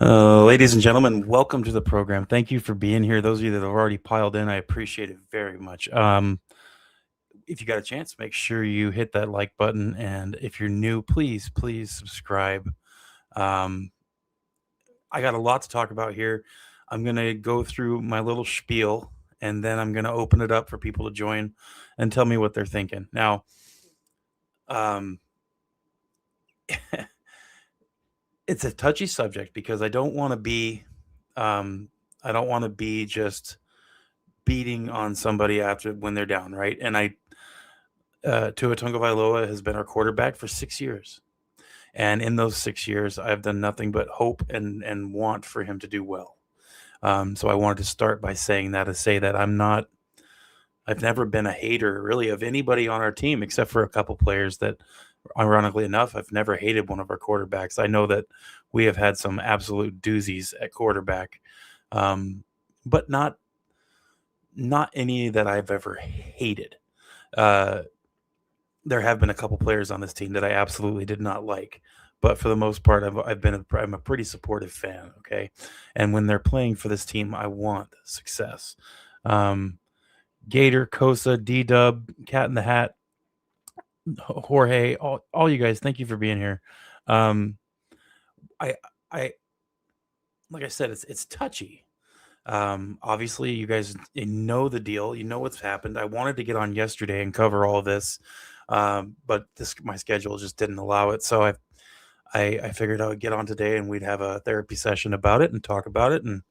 Ladies and gentlemen, welcome to the program. Thank you for being here. Those of you that have already piled in, I appreciate it very much. If you got a chance, make sure you hit that like button. And if you're new, please subscribe. Um, I got a lot to talk about here. I'm going to go through my little spiel and then I'm going to open it up for people to join and tell me what they're thinking. Now, um, it's a touchy subject because I don't want to be just beating on somebody after when they're down, right? And Tua Tagovailoa has been our quarterback for 6 years, and in those 6 years, I've done nothing but hope and want for him to do well. So I wanted to start by saying that to say that I've never been a hater really of anybody on our team except for a couple players that, ironically enough, I've never hated one of our quarterbacks. I know that we have had some absolute doozies at quarterback, but not any that I've ever hated. Uh, there have been a couple players on this team that I absolutely did not like, but for the most part, I'm a pretty supportive fan. Okay, and when they're playing for this team, I want success. Um, Gator, Kosa, D Dub, Cat in the Hat, Jorge, all you guys, thank you for being here. Um, I I like I said, it's touchy. Obviously, you guys know the deal. You know what's happened. I wanted to get on yesterday and cover all this, but my schedule just didn't allow it. So I figured I would get on today and we'd have a therapy session about it and talk about it, and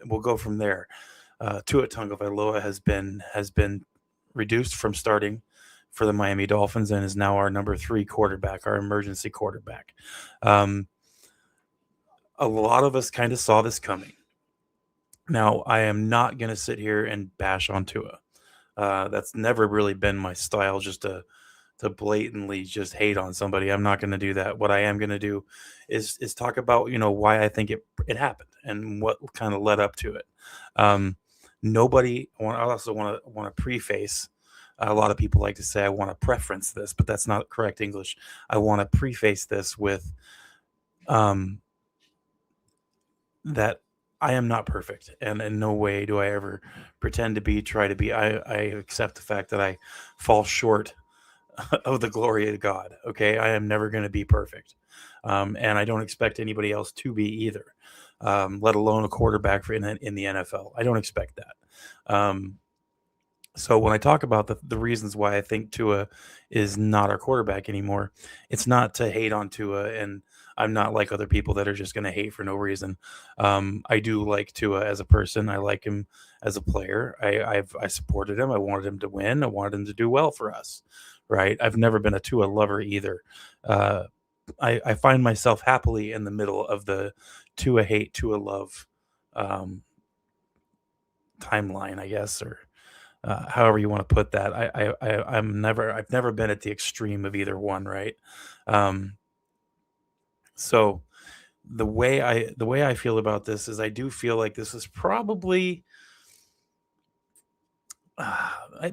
we'll go from there. Tua Tagovailoa has been reduced from starting for the Miami Dolphins and is now our number 3 quarterback, our emergency quarterback. Um, a lot of us kind of saw this coming. Now, I am not going to sit here and bash on Tua. That's never really been my style, just to blatantly just hate on somebody. I'm not going to do that. What I am going to do is talk about why I think it happened and what kind of led up to it. Um, I also want to preface. A lot of people like to say I want to preference this, but that's not correct English. I want to preface this with um, that I am not perfect, and in no way do I ever pretend to be, try to be. I accept the fact that I fall short of the glory of God. Okay, I am never going to be perfect, and I don't expect anybody else to be either. Let alone a quarterback in the NFL. I don't expect that. So when I talk about the reasons why I think Tua is not our quarterback anymore, it's not to hate on Tua, and I'm not like other people that are just going to hate for no reason. I do like Tua as a person. I like him as a player. I supported him. I wanted him to win. I wanted him to do well for us. Right. I've never been a Tua lover either. Uh, I find myself happily in the middle of the Tua hate, Tua love um, timeline, I guess, or however you want to put that. I've never been at the extreme of either one, right? Um, so the way I feel about this is I do feel like this is probably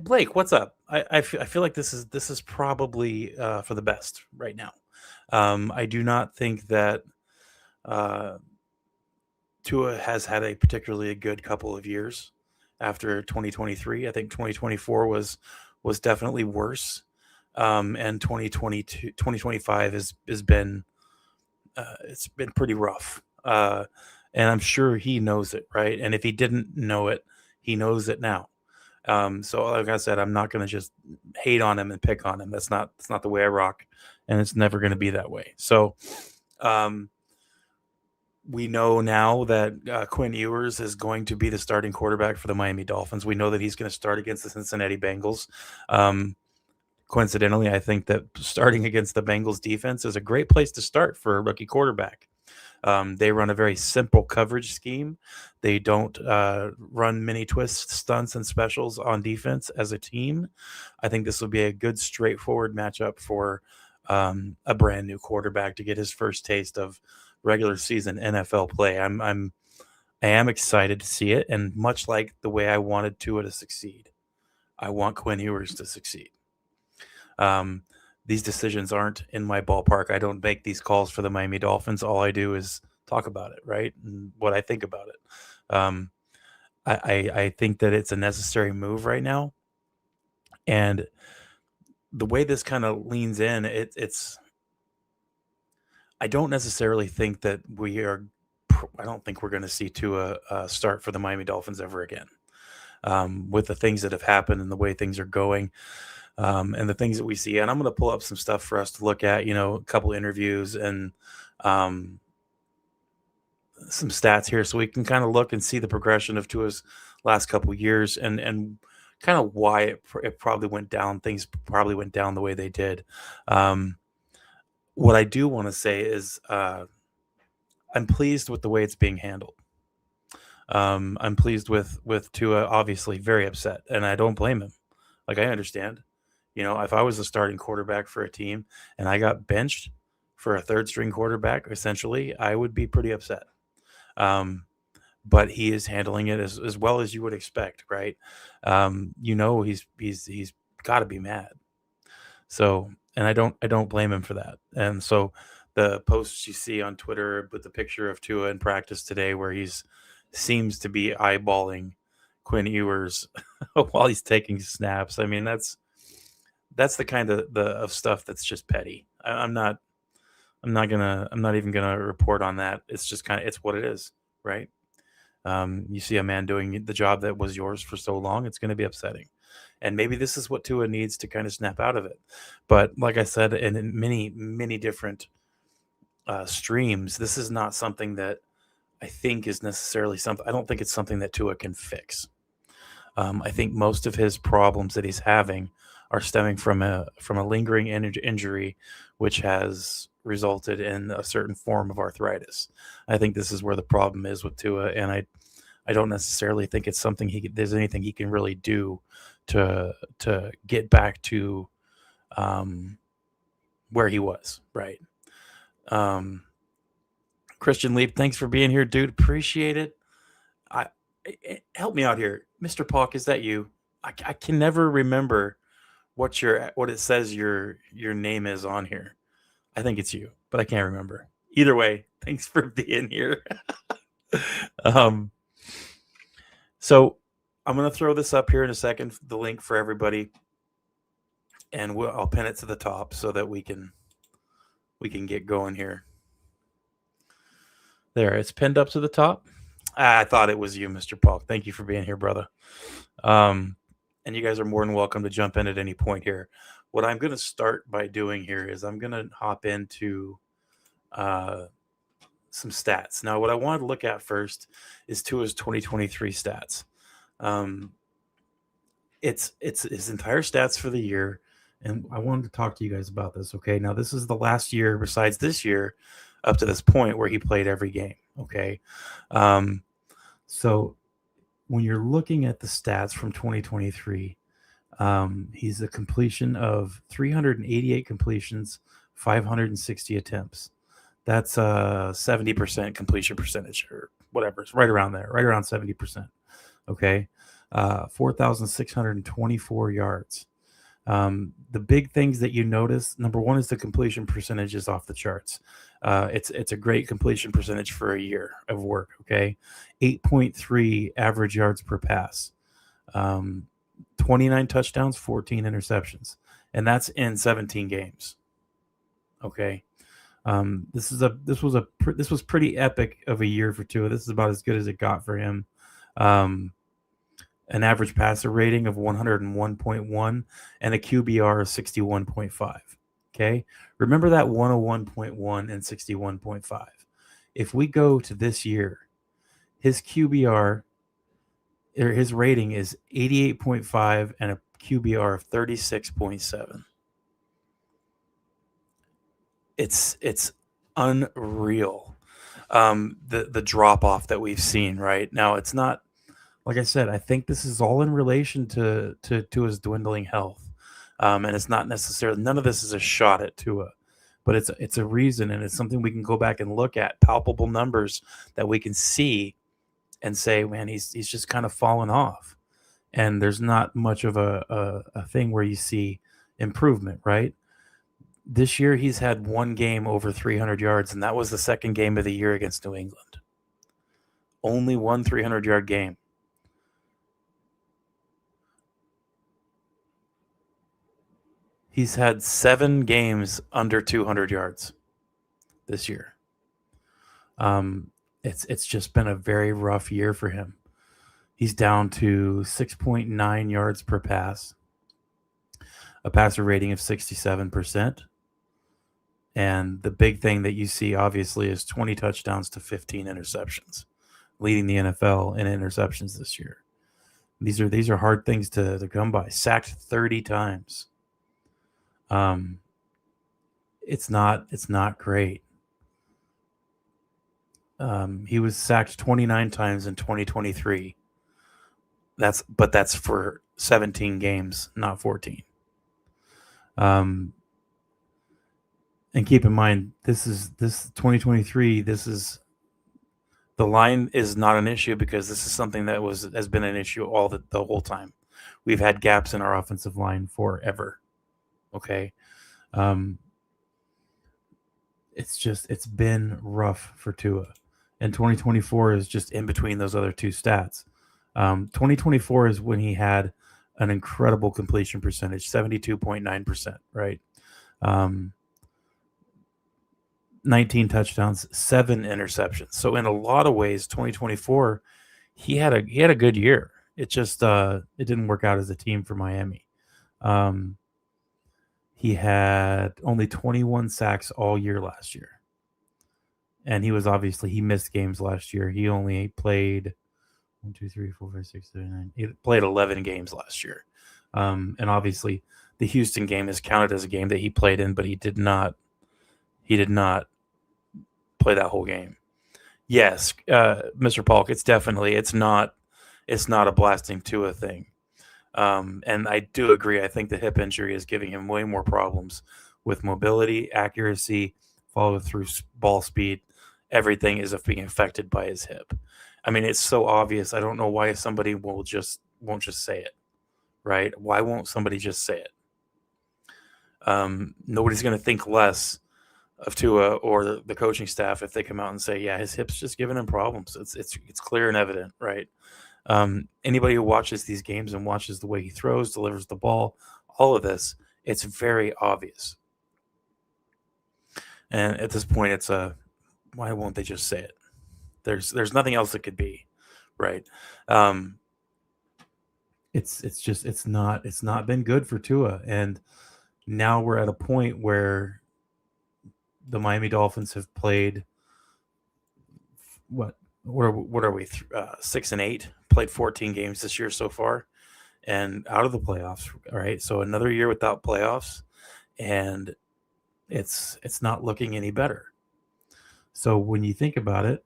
Blake. What's up? I feel like this is probably for the best right now. I do not think that uh, Tua has had a particularly good couple of years after 2023. I think 2024 was definitely worse. And 2022, 2025 has been it's been pretty rough. And I'm sure he knows it, right? And if he didn't know it, he knows it now. So like I said, I'm not going to just hate on him and pick on him. That's not the way I rock, and it's never going to be that way. So, um, we know now that Quinn Ewers is going to be the starting quarterback for the Miami Dolphins. We know that he's going to start against the Cincinnati Bengals. Um, Coincidentally, I think that starting against the Bengals defense is a great place to start for a rookie quarterback. They run a very simple coverage scheme. They don't run many twists, stunts, and specials on defense as a team. I think this will be a good, straightforward matchup for a brand new quarterback to get his first taste of regular season NFL play. I am excited to see it, and much like the way I wanted Tua to succeed, I want Quinn Ewers to succeed. Um, these decisions aren't in my ballpark. I don't make these calls for the Miami Dolphins. All I do is talk about it, right? And what I think about it. I think that it's a necessary move right now. And the way this kind of leans in, it's I don't necessarily think that I don't think we're going to see Tua start for the Miami Dolphins ever again. With the things that have happened and the way things are going, and the things that we see. And I'm going to pull up some stuff for us to look at, a couple interviews and um, some stats here so we can kind of look and see the progression of Tua's last couple years and kind of why it probably went down. Things probably went down the way they did. What I do want to say is I'm pleased with the way it's being handled. I'm pleased with Tua, obviously very upset, and I don't blame him. Like, I understand. If I was a starting quarterback for a team and I got benched for a third string quarterback, essentially, I would be pretty upset. But he is handling it as well as you would expect, right? He's got to be mad. So, and I don't blame him for that. And so the posts you see on Twitter with the picture of Tua in practice today, where seems to be eyeballing Quinn Ewers while he's taking snaps. I mean, that's the kind of stuff that's just petty. I'm not even gonna report on that. It's just it's what it is, right? You see a man doing the job that was yours for so long, it's going to be upsetting. And maybe this is what Tua needs to kind of snap out of it. But like I said, in many, many different streams, this is not something that I think is necessarily something. I don't think it's something that Tua can fix. I think most of his problems that he's having are stemming from a lingering injury, which has resulted in a certain form of arthritis. I think this is where the problem is with Tua, and I don't necessarily think it's something there's anything he can really do to get back to where he was, right? Christian Leap, thanks for being here, dude. Appreciate it. Help me out here, Mr. Palk. Is that you? I can never remember what it says your name is on here. I think it's you, but I can't remember. Either way, thanks for being here. So I'm going to throw this up here in a second, the link for everybody, and I'll pin it to the top so that we can get going here. There, it's pinned up to the top. I thought it was you, Mr. Paul. Thank you for being here, brother. And you guys are more than welcome to jump in at any point here. What I'm going to start by doing here is I'm going to hop into some stats. Now, what I wanted to look at first is Tua's 2023 stats. It's his entire stats for the year, and I wanted to talk to you guys about this. Okay, now this is the last year besides this year up to this point where he played every game. Okay, so when you're looking at the stats from 2023, he's a completion of 388 completions, 560 attempts. That's 70% completion percentage or whatever. It's right around there, right around 70%. Okay. 4,624 yards. The big things that you notice, number one, is the completion percentage is off the charts. It's a great completion percentage for a year of work. Okay. 8.3 average yards per pass. 29 touchdowns, 14 interceptions. And that's in 17 games. Okay. This was pretty epic of a year for Tua. This is about as good as it got for him. An average passer rating of 101.1 and a QBR of 61.5. Okay. Remember that 101.1 and 61.5. If we go to this year, his QBR or his rating is 88.5 and a QBR of 36.7. It's unreal. The drop off that we've seen right now. It's not, like I said, I think this is all in relation to his dwindling health. And it's not necessarily, none of this is a shot at Tua, but it's a reason, and it's something we can go back and look at, palpable numbers that we can see and say, man, he's just kind of fallen off. And there's not much of a thing where you see improvement, right? This year, he's had one game over 300 yards, and that was the second game of the year against New England. Only one 300-yard game. He's had 7 games under 200 yards this year. It's just been a very rough year for him. He's down to 6.9 yards per pass, a passer rating of 67%. And the big thing that you see, obviously, is 20 touchdowns to 15 interceptions, leading the NFL in interceptions this year. These are hard things to come by. Sacked 30 times. It's not great. He was sacked 29 times in 2023. That's for 17 games, not 14. And keep in mind, this 2023. The line is not an issue because this is something that has been an issue the whole time. We've had gaps in our offensive line forever. Okay. It's been rough for Tua, and 2024 is just in between those other two stats. 2024 is when he had an incredible completion percentage, 72.9%, right? 19 touchdowns, 7 interceptions. So in a lot of ways, 2024, he had a good year. It just it didn't work out as a team for Miami. He had only 21 sacks all year last year. And he missed games last year. He only played 1, 2, 3, 4, 5, 6, 7, 9. He played 11 games last year. And obviously the Houston game is counted as a game that he played in, but he did not play that whole game. Yes, Mr. Polk, it's not a blasting Tua thing. And I do agree. I think the hip injury is giving him way more problems with mobility, accuracy, follow through, ball speed. Everything is being affected by his hip. I mean, it's so obvious. I don't know why somebody won't just say it, right? Why won't somebody just say it? Nobody's going to think less of Tua or the coaching staff if they come out and say, yeah, his hip's just giving him problems. It's clear and evident, right? Anybody who watches these games and watches the way he throws, delivers the ball, all of this, it's very obvious. And at this point, it's why won't they just say it? There's nothing else it could be, right? It's not been good for Tua, and now we're at a point where the Miami Dolphins have played what are we 6-8? Played 14 games this year so far, and out of the playoffs. All right, so another year without playoffs, and it's not looking any better. So when you think about it,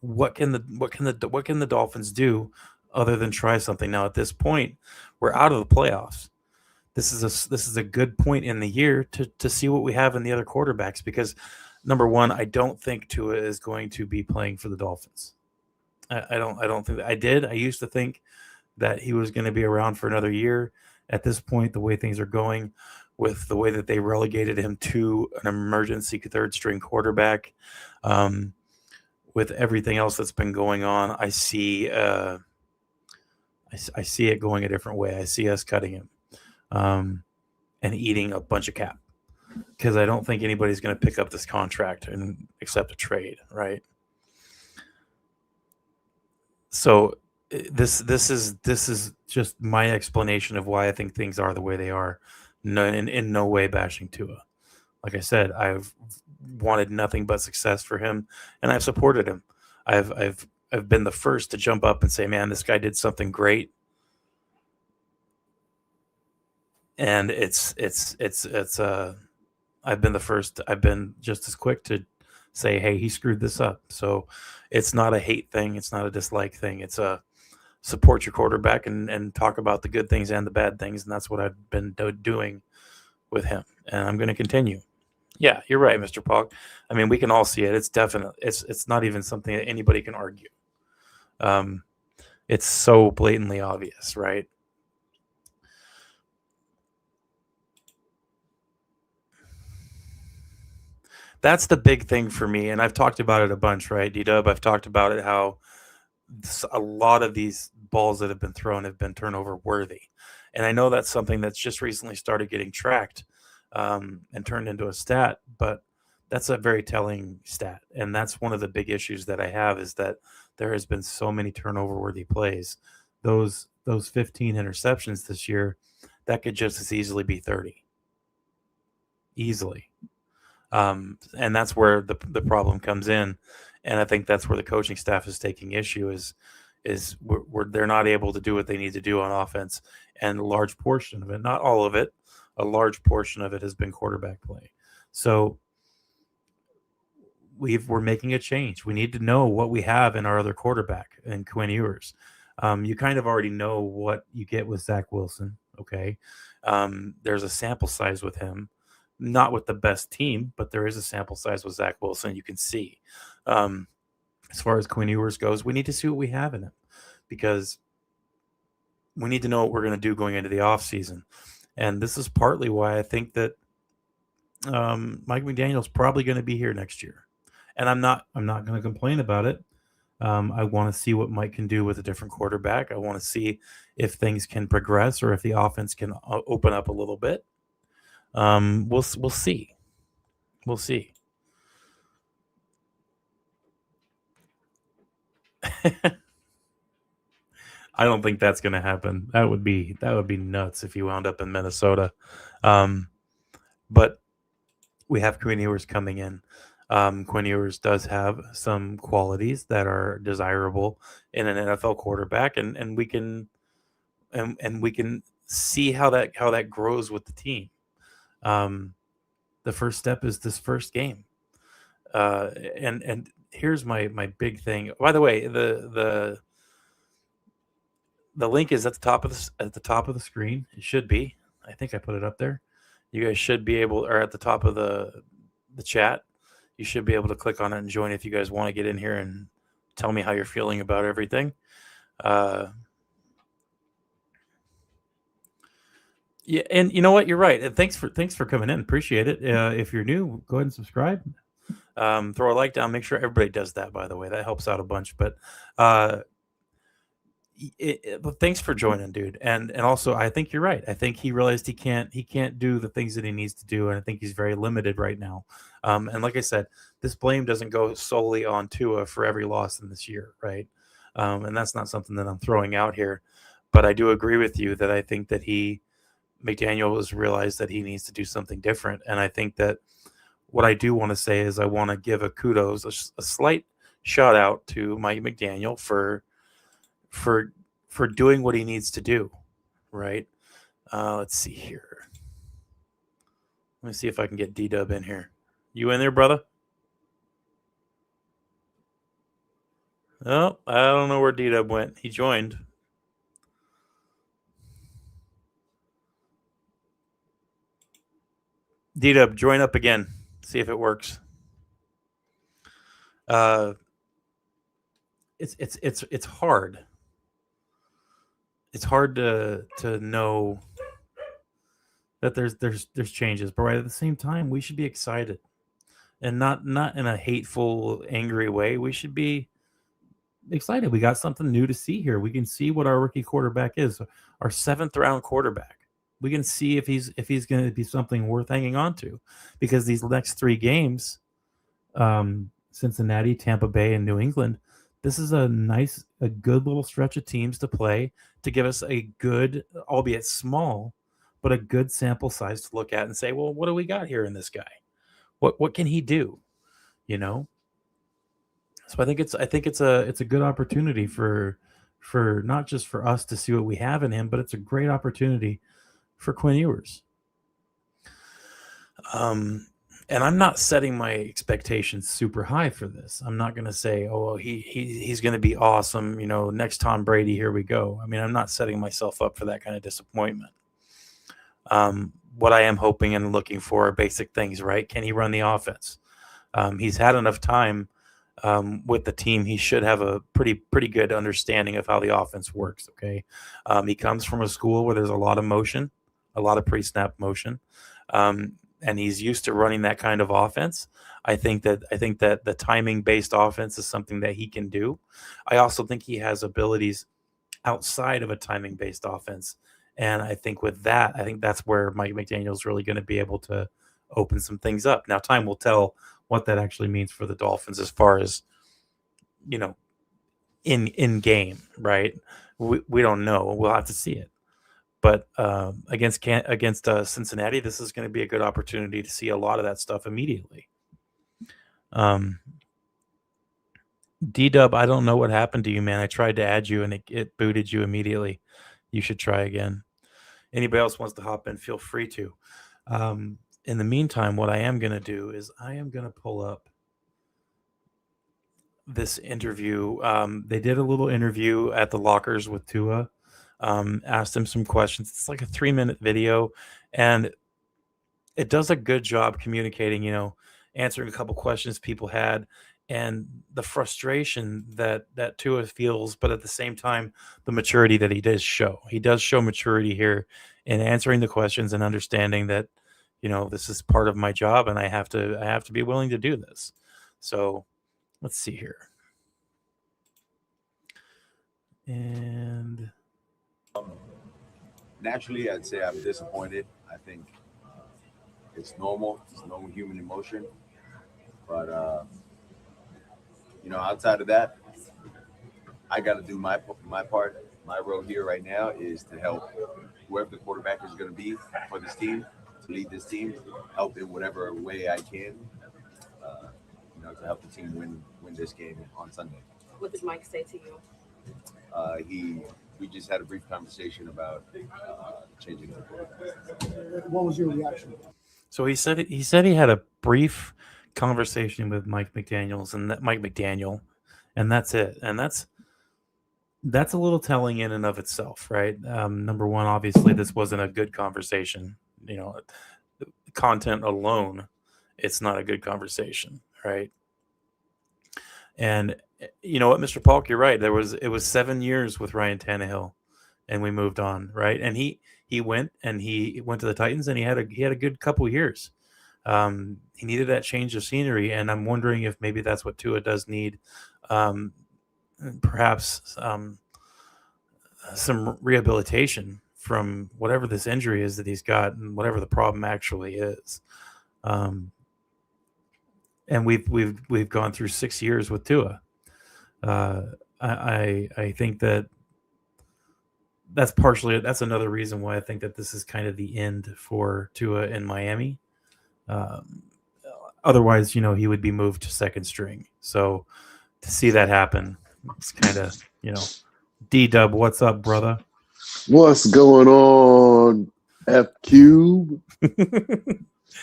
what can the Dolphins do other than try something? Now at this point, we're out of the playoffs. This is a good point in the year to see what we have in the other quarterbacks, because number one, I don't think Tua is going to be playing for the Dolphins. I don't think that. I used to think that he was going to be around for another year. At this point, the way things are going, with the way that they relegated him to an emergency third string quarterback, with everything else that's been going on, I see it going a different way. I see us cutting him, and eating a bunch of cap, because I don't think anybody's going to pick up this contract and accept a trade, right? So this is just my explanation of why I think things are the way they are. In no way bashing Tua. Like I said, I've wanted nothing but success for him, and I've supported him. I've been the first to jump up and say, "Man, this guy did something great." And I've been the first. I've been just as quick to say, "Hey, he screwed this up." So it's not a hate thing. It's not a dislike thing. It's a support your quarterback and talk about the good things and the bad things. And that's what I've been doing with him. And I'm going to continue. Yeah, you're right, Mr. Polk. I mean, we can all see it. It's definite. It's not even something that anybody can argue. It's so blatantly obvious, right? That's the big thing for me, and I've talked about it a bunch, right, D-Dub? I've talked about it how a lot of these balls that have been thrown have been turnover worthy, and I know that's something that's just recently started getting tracked and turned into a stat, but that's a very telling stat, and that's one of the big issues that I have is that there has been so many turnover worthy plays. Those 15 interceptions this year, that could just as easily be 30, easily. And that's where the problem comes in, and I think that's where the coaching staff is taking issue is they're not able to do what they need to do on offense, and a large portion of it, not all of it, a large portion of it has been quarterback play. So we're making a change. We need to know what we have in our other quarterback in Quinn Ewers. You kind of already know what you get with Zach Wilson. Okay, there's a sample size with him, not with the best team, but there is a sample size with Zach Wilson. You can see. As far as Quinn Ewers goes, we need to see what we have in him because we need to know what we're going to do going into the offseason. And this is partly why I think that Mike McDaniel is probably going to be here next year. And I'm not going to complain about it. I want to see what Mike can do with a different quarterback. I want to see if things can progress or if the offense can open up a little bit. We'll see. We'll see. I don't think that's going to happen. That would be nuts if he wound up in Minnesota. But we have Quinn Ewers coming in. Quinn Ewers does have some qualities that are desirable in an NFL quarterback, and we can see how that grows with the team. The first step is this first game, and here's my big thing. By the way, the link is at the top of the screen. It should be. I think I put it up there. You guys should be able, or at the top of the chat, you should be able to click on it and join if you guys want to get in here and tell me how you're feeling about everything. Yeah, and you know what? You're right. And thanks for coming in. Appreciate it. If you're new, go ahead and subscribe. Throw a like down. Make sure everybody does that. By the way, that helps out a bunch. But thanks for joining, dude. And also, I think you're right. I think he realized he can't do the things that he needs to do, and I think he's very limited right now. And like I said, this blame doesn't go solely on Tua for every loss in this year, right? And that's not something that I'm throwing out here, but I do agree with you that I think that McDaniel has realized that he needs to do something different, and I think that what I do want to say is I want to give a kudos, a slight shout out to Mike McDaniel for doing what he needs to do, right? Let's see here. Let me see if I can get D-Dub in here. You in there, brother? Oh, I don't know where D-Dub went. He joined. D-Dub, join up again. See if it works. It's hard. It's hard to know that there's changes, but right at the same time, we should be excited, and not in a hateful, angry way. We should be excited. We got something new to see here. We can see what our rookie quarterback is, our 7th round quarterback. We can see if he's going to be something worth hanging on to, because these next 3 games, Cincinnati, Tampa Bay, and New England, this is a good little stretch of teams to play to give us a good, albeit small, but a good sample size to look at and say, well, what do we got here in this guy? What can he do? You know? So I think it's a good opportunity for not just for us to see what we have in him, but it's a great opportunity for Quinn Ewers. And I'm not setting my expectations super high for this. I'm not going to say, oh, he's going to be awesome. You know, next Tom Brady, here we go. I mean, I'm not setting myself up for that kind of disappointment. What I am hoping and looking for are basic things, right? Can he run the offense? He's had enough time with the team. He should have a pretty good understanding of how the offense works, okay? He comes from a school where there's a lot of motion, a lot of pre-snap motion. and he's used to running that kind of offense. I think that the timing based offense is something that he can do. I also think he has abilities outside of a timing based offense. And I think with that, I think that's where Mike McDaniel is really going to be able to open some things up. Now, time will tell what that actually means for the Dolphins as far as, in game, right? We don't know. We'll have to see it. But against Cincinnati, this is going to be a good opportunity to see a lot of that stuff immediately. D-Dub, I don't know what happened to you, man. I tried to add you, and it booted you immediately. You should try again. Anybody else wants to hop in, feel free to. In the meantime, what I am going to do is I am going to pull up this interview. They did a little interview at the lockers with Tua. Asked him some questions. It's like a 3-minute video, and it does a good job communicating, answering a couple questions people had and the frustration that Tua feels, but at the same time, the maturity that he does show. He does show maturity here in answering the questions and understanding that, this is part of my job and I have to be willing to do this. So let's see here. And naturally, I'd say I'm disappointed. I think it's normal. It's normal human emotion. But, outside of that, I got to do my part. My role here right now is to help whoever the quarterback is going to be for this team, to lead this team, help in whatever way I can, to help the team win this game on Sunday. What did Mike say to you? We just had a brief conversation about changing the quarterback. What was your reaction? So he said he had a brief conversation with Mike McDaniel, and that's it. And that's a little telling in and of itself, right? Number one, obviously, this wasn't a good conversation. Content alone, it's not a good conversation, right? And you know what, Mr. Polk, you're right. It was 7 years with Ryan Tannehill, and we moved on, right? And he went to the Titans, and he had a good couple years. He needed that change of scenery, and I'm wondering if maybe that's what Tua does need. Perhaps some rehabilitation from whatever this injury is that he's got and whatever the problem actually is. And we've gone through 6 years with Tua. I think that's another reason why I think that this is kind of the end for Tua in Miami. Otherwise, he would be moved to second string. So to see that happen, it's kind of, D-Dub, what's up, brother? What's going on, F-Cube?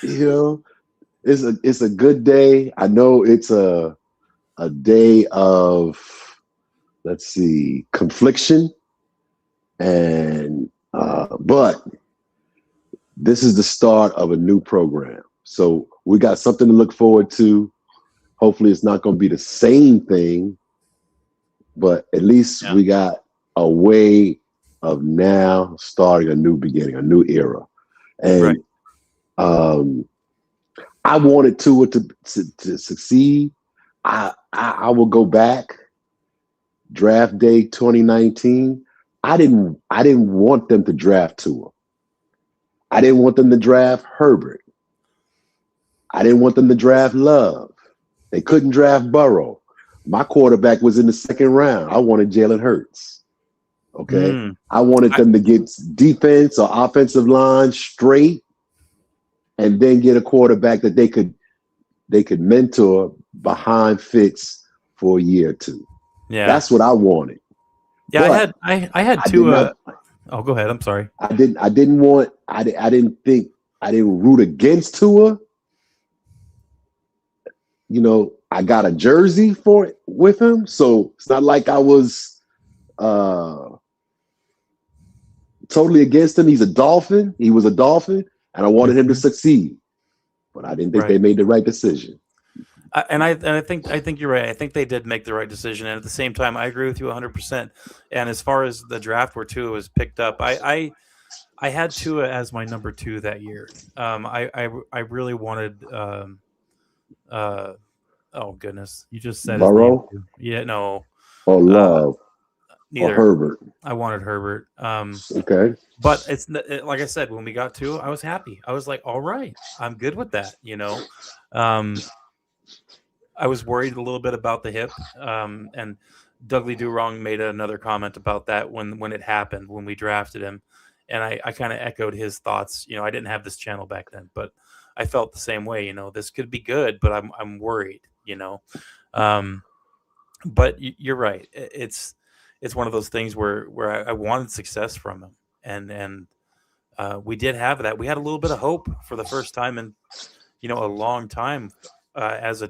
It's a good day. I know it's a day of, confliction, and but this is the start of a new program. So we got something to look forward to. Hopefully it's not going to be the same thing, but at least we got a way of now starting a new beginning, a new era. And I wanted Tua to succeed. I will go back. Draft day 2019. I didn't want them to draft Tua. I didn't want them to draft Herbert. I didn't want them to draft Love. They couldn't draft Burrow. My quarterback was in the second round. I wanted Jalen Hurts. Okay. I wanted them to get defense or offensive line straight and then get a quarterback that they could mentor behind Fitz for a year or two. Yeah. That's what I wanted. Yeah, but I had Tua. Oh, go ahead. I'm sorry. I didn't root against Tua. I got a jersey for it with him, so it's not like I was totally against him. He's a Dolphin. He was a Dolphin, and I wanted him to succeed. But I didn't think they made the right decision. I think you're right. I think they did make the right decision, and at the same time, I agree with you 100%. And as far as the draft where Tua was picked up, I I had Tua as my number 2 that year. I really wanted. Oh goodness, you just said his name. Burrow Too. Yeah, no, or uh, Love or neither. Herbert. I wanted Herbert. Okay. But like I said, when we got Tua, I was happy. I was like, all right, I'm good with that. I was worried a little bit about the hip, and Dudley Do Wrong made another comment about that when it happened when we drafted him, and I kind of echoed his thoughts. I didn't have this channel back then, but I felt the same way. This could be good, but I'm worried. But you're right. It's one of those things where I wanted success from him, and we did have that. We had a little bit of hope for the first time in a long time, as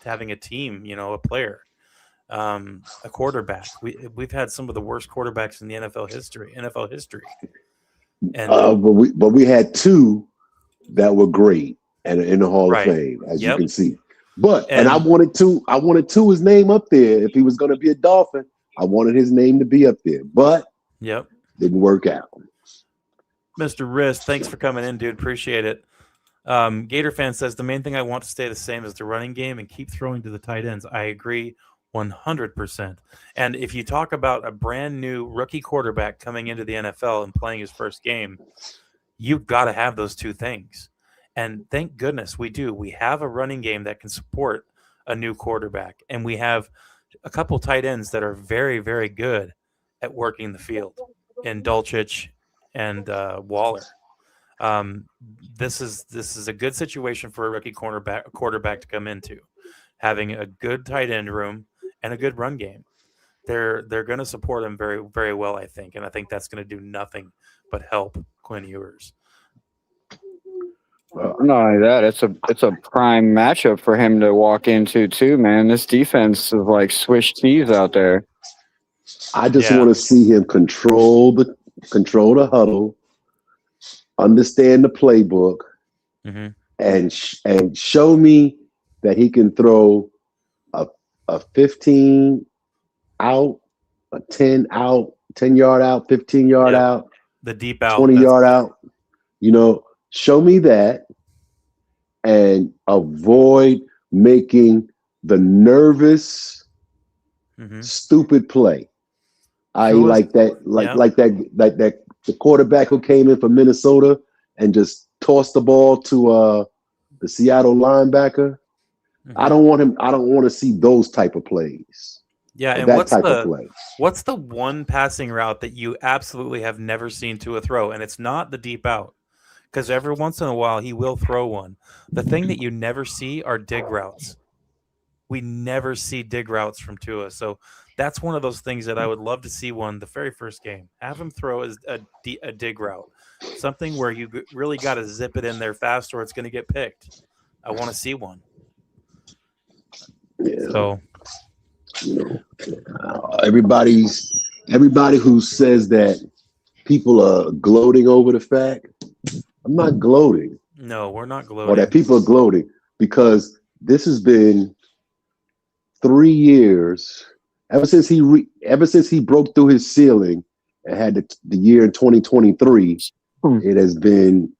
having a team, a player, a quarterback. We've had some of the worst quarterbacks in the NFL history, and but we had 2 that were great and in the Hall of right. Fame, as you Yep. can see. But And I wanted Tua's name up there. If he was going to be a Dolphin, I wanted his name to be up there. But yep, didn't work out. Mr. Wrist, thanks for coming in, dude. Appreciate it. Gator fan says the main thing I want to stay the same is the running game and keep throwing to the tight ends. I agree 100%. And if you talk about a brand new rookie quarterback coming into the NFL and playing his first game, you've got to have those 2 things. And thank goodness we do. We have a running game that can support a new quarterback. And we have a couple tight ends that are very, very good at working the field in Dulcich and Waller. This is a good situation for a rookie quarterback to come into, having a good tight end room and a good run game. They're going to support him very, very well, I think, and I think that's going to do nothing but help Quinn Ewers. Not only that, it's a prime matchup for him to walk into too, man. This defense is like Swiss cheese out there. I just want to see him control the huddle, understand the playbook, and show me that he can throw a 15 out, a 10 out, 10-yard out, 15-yard out, the deep out, 20-yard out. Show me that and avoid making the nervous, stupid play. Like that the quarterback who came in from Minnesota and just tossed the ball to the Seattle linebacker. I don't want to see those type of plays. Yeah, and what's the one passing route that you absolutely have never seen Tua throw? And it's not the deep out. Because every once in a while he will throw one. The thing that you never see are dig routes. We never see dig routes from Tua. So that's one of those things that I would love to see the very first game. Have him throw a dig route. Something where you really got to zip it in there fast or it's going to get picked. I want to see one. Yeah. So everybody who says that people are gloating over the fact, I'm not gloating. No, we're not gloating. Or that people are gloating, because this has been 3 years ever since he broke through his ceiling and had the year in 2023. It has been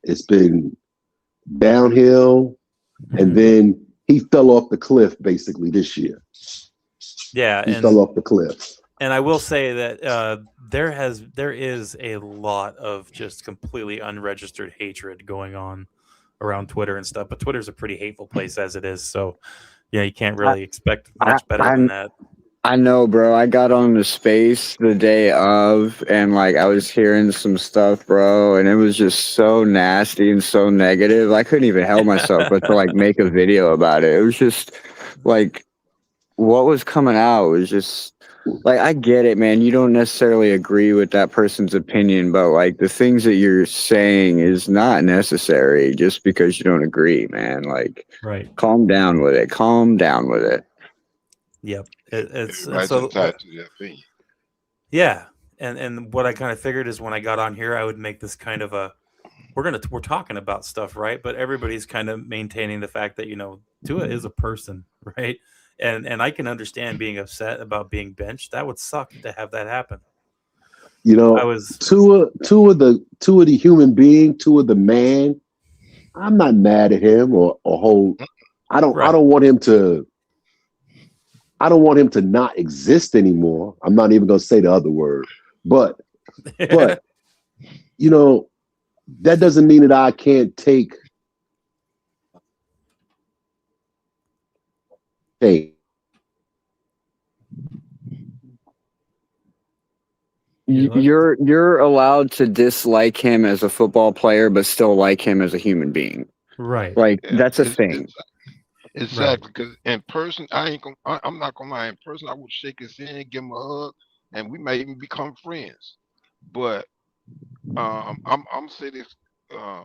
it's been downhill, and then he fell off the cliff basically this year. Yeah, he fell off the cliff. And I will say that there is a lot of just completely unregistered hatred going on around Twitter and stuff. But Twitter's a pretty hateful place as it is, so you can't really expect much better than that. I know, bro. I got on the space the day of, and I was hearing some stuff, bro, and it was just so nasty and so negative. I couldn't even help myself but to make a video about it. It was just what was coming out was just I get it, man. You don't necessarily agree with that person's opinion, but the things that you're saying is not necessary just because you don't agree, man. Right. Calm down with it. Calm down with it. Yep. It's so entitled to their opinion. Yeah. And what I kind of figured is when I got on here, I would make this kind of we're talking about stuff, right? But everybody's kind of maintaining the fact that, Tua is a person, right? And I can understand being upset about being benched. That would suck to have that happen. You know, I was two of the human being, two of the man. I'm not mad at him or hold. I don't want him to. I don't want him to not exist anymore. I'm not even gonna say the other word, but you know, that doesn't mean that I can't take. You're allowed to dislike him as a football player, but still like him as a human being. right. Like Yeah, that's a thing. exactly. Because in person, I'm not gonna lie. In person, I would shake his hand, give him a hug, and we may even become friends. But I'm say this. Uh,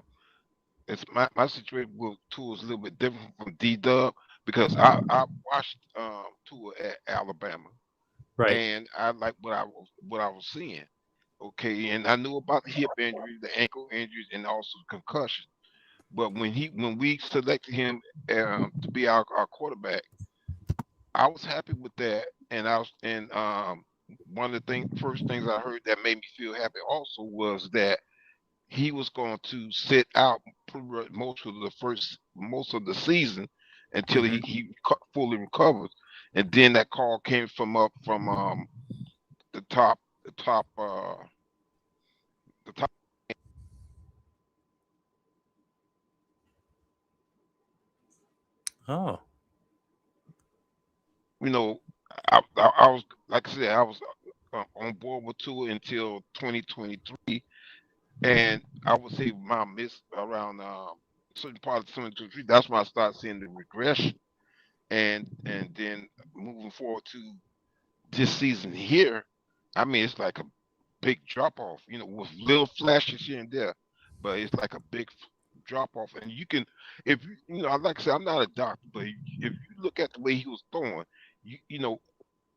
it's my situation with Tua is a little bit different from D Dub because I watched Tua at Alabama, Right. and I like what I was seeing. Okay, and I knew about the hip injury, the ankle injuries, and also concussion. But when we selected him to be our quarterback, I was happy with that, and one of the first things I heard that made me feel happy also was that he was going to sit out most of the season until he fully recovers, and then that call came from the top the top the top. Oh. You know, I was like I said, I was on board with Tua until 2023, and I would say my miss around certain part of 2023. That's when I started seeing the regression, and then moving forward to this season here. I mean, it's like a big drop off. You know, with little flashes here and there, but it's like a big drop off. And you can, if you know, like I said, I'm not a doctor, but if you look at the way he was throwing, you know,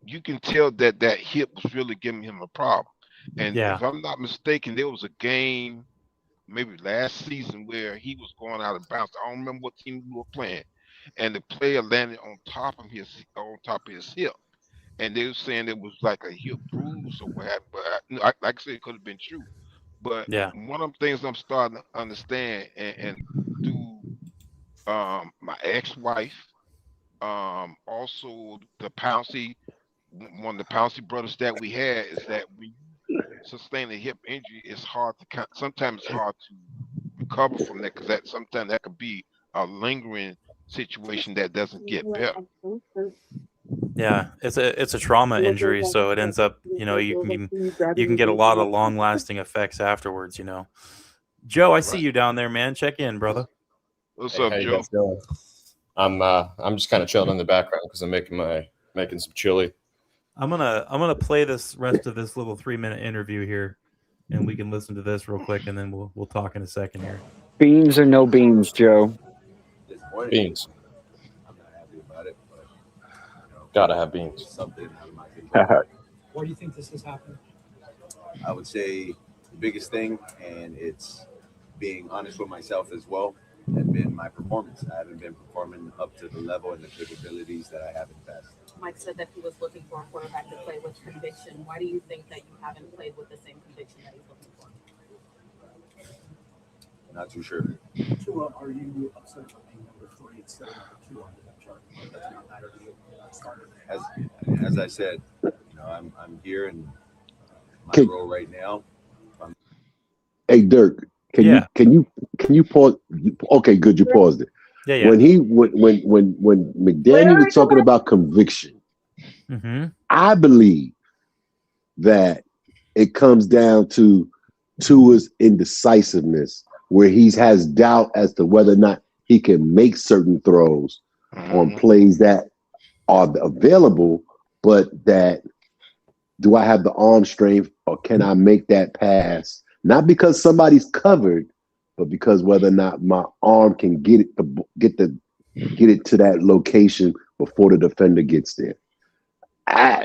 you can tell that that hip was really giving him a problem. And Yeah. if I'm not mistaken, there was a game maybe last season where he was going out of bounds. I don't remember what team we were playing, and the player landed on top of his hip, and they were saying it was like a hip bruise or what have you. But like I said, it could have been true. But Yeah. one of the things I'm starting to understand, and through my ex-wife, also the Pouncey, one of the Pouncey brothers that we had, is that when you sustain a hip injury, it's hard to sometimes it's hard to recover from that because that sometimes that could be a lingering situation that doesn't get better. Yeah, it's a trauma injury, so it ends up, you can get a lot of long lasting effects afterwards. Joe, I see Right. you down there, man. Check in, brother. What's Hey, up, how you Joe? guys doing? I'm just kind of chilling in the background because I'm making some chili. I'm gonna play this rest of this little 3-minute interview here, and we can listen to this real quick, and then we'll talk in a second here. Beans or no beans, Joe? Disappointed. Beans. I'm not happy about it, but Gotta have beans. something out of my control. Why do you think this has happened? I would say the biggest thing, and it's being honest with myself as well, has been my performance. I haven't been performing up to the level and the capabilities that I have in the past. Mike said that he was looking for a quarterback to play with conviction. Why do you think that you haven't played with the same conviction that he's looking for? Not too sure. Tua, are you upset about being number 3 instead of number 2 on the chart? Does not matter to you. Starter. As I said, I'm here in my Okay. role right now. Hey Dirk, can you pause? Okay, good. You paused it. Yeah. When McDaniel was talking about conviction, Mm-hmm. I believe that it comes down to Tua's indecisiveness, where he has doubt as to whether or not he can make certain throws on plays that are available, but that do I have the arm strength or can I make that pass? Not because somebody's covered, but because whether or not my arm can get it to that location before the defender gets there.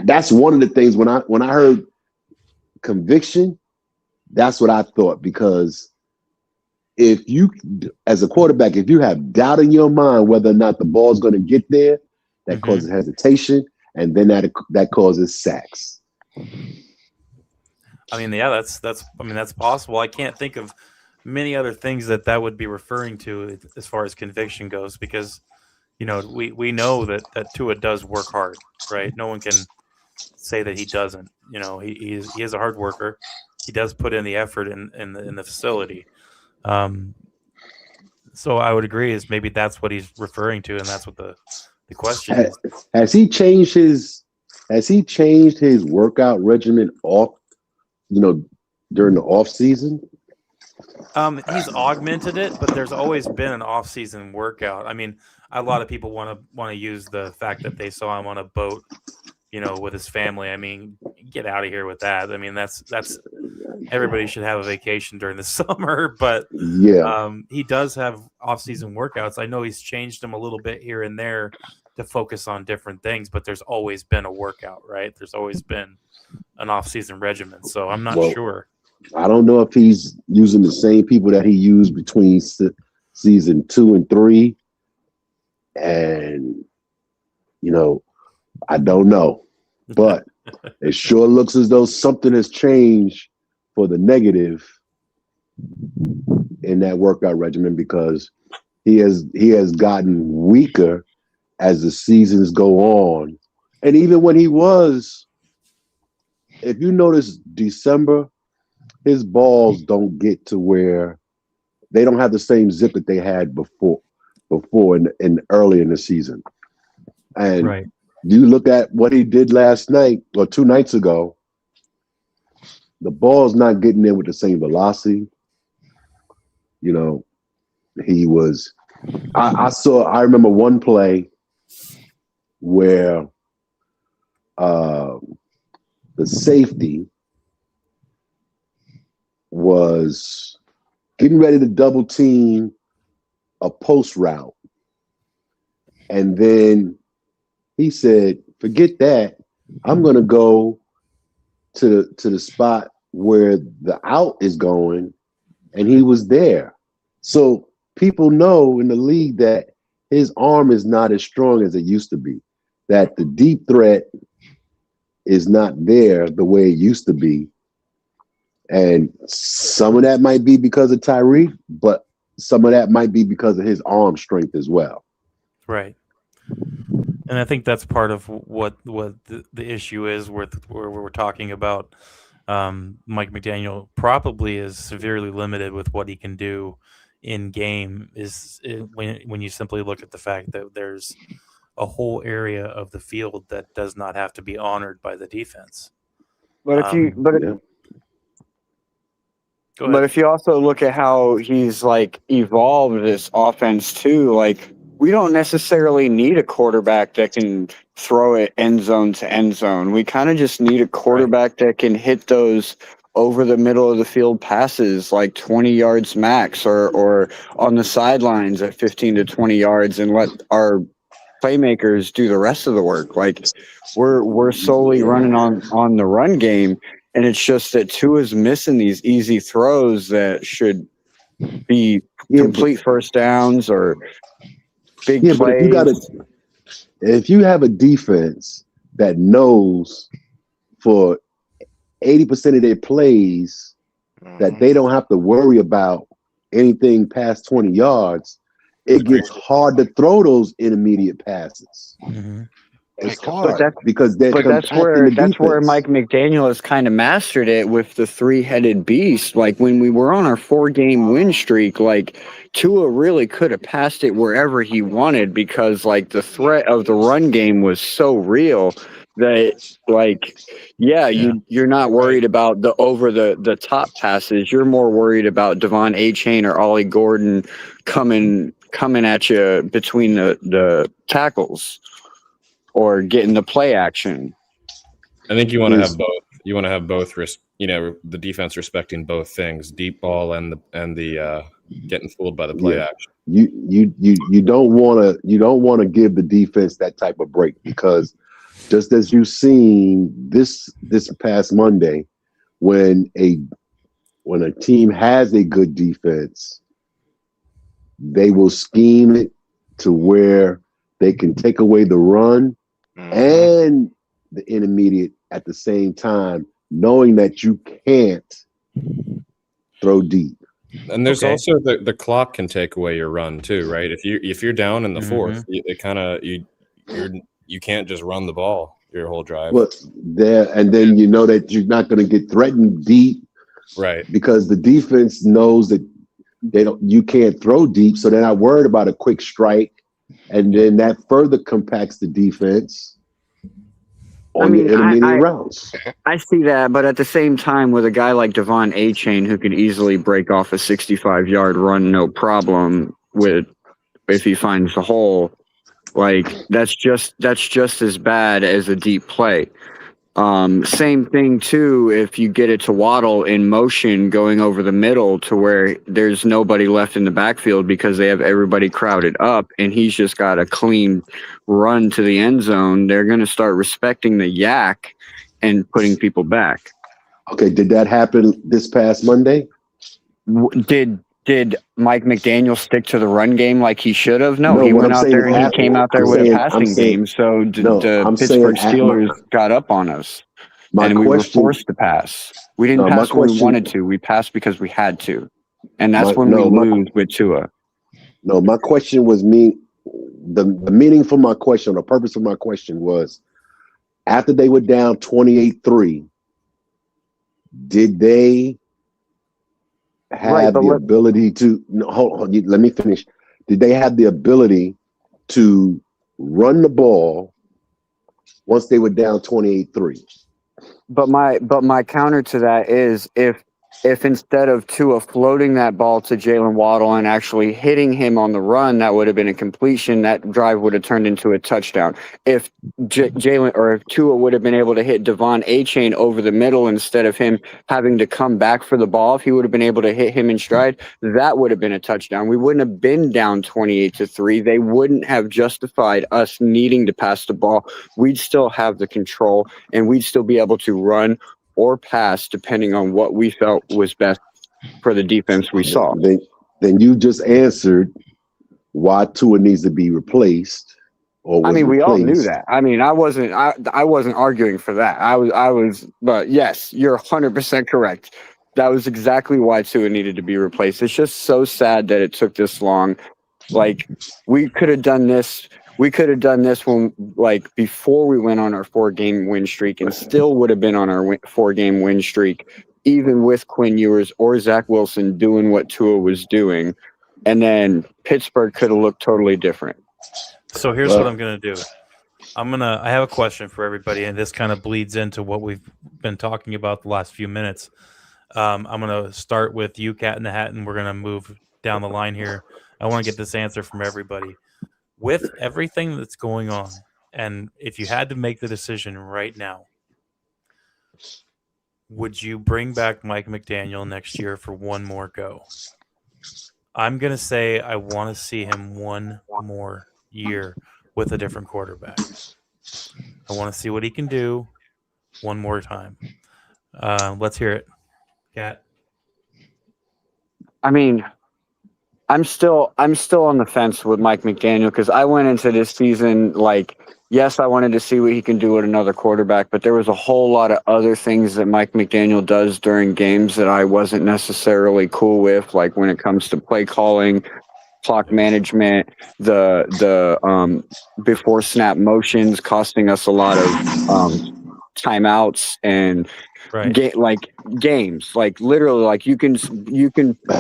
That's one of the things when I heard conviction, that's what I thought, because if you, as a quarterback, if you have doubt in your mind whether or not the ball's going to get there, that causes hesitation, and then that causes sacks. I mean, yeah, that's possible. I can't think of many other things that would be referring to as far as conviction goes, because we know that Tua does work hard, right? No one can say that he doesn't. He is a hard worker. He does put in the effort in the facility. Um, so I would agree is maybe that's what he's referring to, and that's what the question is. Has he changed his workout regimen off, during the off season? He's augmented it, but there's always been an off-season workout. I mean, a lot of people want to use the fact that they saw him on a boat, with his family. I mean, get out of here with that. I mean, that's everybody should have a vacation during the summer, but Yeah. he does have off-season workouts. I know he's changed them a little bit here and there to focus on different things, but there's always been a workout, right? There's always been an off-season regimen. So I'm not sure. I don't know if he's using the same people that he used between season 2 and 3. And, I don't know. But it sure looks as though something has changed for the negative in that workout regimen, because he has gotten weaker as the seasons go on. And even when he was, if you notice December, his balls don't get to where they don't have the same zip that they had before in early in the season. And right. You look at what he did last night or 2 nights ago, the ball's not getting there with the same velocity. He was, I remember one play where the safety was getting ready to double team a post route. And then he said, forget that. I'm going to go to the spot where the out is going. And he was there. So people know in the league that his arm is not as strong as it used to be, that the deep threat is not there the way it used to be. And some of that might be because of Tyreek, but some of that might be because of his arm strength as well. Right. And I think that's part of what the issue is where we're talking about. Mike McDaniel probably is severely limited with what he can do in game when you simply look at the fact that there's a whole area of the field that does not have to be honored by the defense. But if you also look at how he's evolved this offense too, we don't necessarily need a quarterback that can throw it end zone to end zone. We kind of just need a quarterback that can hit those over the middle of the field passes, 20 yards max, or on the sidelines at 15 to 20 yards, and let our playmakers do the rest of the work. We're solely running on the run game, and it's just that Tua's missing these easy throws that should be complete first downs or big plays. But if you have a defense that knows for 80% of their plays that they don't have to worry about anything past 20 yards, it gets hard to throw those intermediate passes. Mm-hmm. It's hard because that's where Mike McDaniel has kind of mastered it with the 3-headed beast. When we were on our 4-game win streak, Tua really could have passed it wherever he wanted, because the threat of the run game was so real that you're not worried about the over the top passes. You're more worried about Devon Achane or Ollie Gordon coming at you between the tackles or getting the play action. I think you want to have both. You want to have both, the defense respecting both things, deep ball and the getting fooled by the play action. You don't want to give the defense that type of break, because just as you've seen this past Monday, when a team has a good defense, they will scheme it to where they can take away the run and the intermediate at the same time knowing that you can't throw deep. And there's Okay. also the clock can take away your run too, right? If you're down in the fourth, Mhm. it kind of you can't just run the ball your whole drive. Well, and then you know that you're not going to get threatened deep, Right. because the defense knows that you can't throw deep, so they're not worried about a quick strike, and then that further compacts the defense on your intermediate routes. I see that, but at the same time, with a guy like Devon A-Chain who could easily break off a 65-yard run, no problem, if he finds the hole, like that's just as bad as a deep play. Same thing too, if you get it to Waddle in motion going over the middle to where there's nobody left in the backfield because they have everybody crowded up and he's just got a clean run to the end zone, they're going to start respecting the yak and putting people back. Okay, did that happen this past Monday? Did Mike McDaniel stick to the run game like he should have? No, he what went I'm out saying there and he happened. came out there I'm with saying- a I'm passing saying- game. So No, the I'm Pittsburgh saying Steelers got up on us, and we were forced to pass. We didn't No, my pass when we question- wanted to. We passed because we had to, and that's My- when no, we my- lose with Tua. No, my question was the meaning for my question, the purpose of my question was, after they were down 28-3, did they have the ability to hold on, let me finish. Did they have the ability to run the ball once they were down 28-3? But my counter to that is if instead of Tua floating that ball to Jalen Waddle and actually hitting him on the run, that would have been a completion. That drive would have turned into a touchdown. If Jalen or if Tua would have been able to hit Devon A-Chain over the middle instead of him having to come back for the ball, if he would have been able to hit him in stride, that would have been a touchdown. We wouldn't have been down 28-3. They wouldn't have justified us needing to pass the ball. We'd still have the control and we'd still be able to run or pass depending on what we felt was best for the defense we saw. Then you just answered why Tua needs to be replaced. I mean, we all knew that. I mean, I wasn't arguing for that. I was, but yes, you're 100% correct. That was exactly why Tua needed to be replaced. It's just so sad that it took this long. Like, we could have done this. We could have done this when, like, before we went on our 4-game win streak, and still would have been on our 4-game win streak, even with Quinn Ewers or Zach Wilson doing what Tua was doing. And then Pittsburgh could have looked totally different. So here's what I'm going to do. I have a question for everybody, and this kind of bleeds into what we've been talking about the last few minutes. I'm going to start with you, Cat in the Hat, and we're going to move down the line here. I want to get this answer from everybody. With everything that's going on, and if you had to make the decision right now, would you bring back Mike McDaniel next year for one more go? I'm going to say I want to see him one more year with a different quarterback. I want to see what he can do one more time. Let's hear it. Cat. I mean, I'm still on the fence with Mike McDaniel because I went into this season like, yes, I wanted to see what he can do with another quarterback, but there was a whole lot of other things that Mike McDaniel does during games that I wasn't necessarily cool with, like when it comes to play calling, clock management, the before snap motions costing us a lot of timeouts and games, like literally, like you can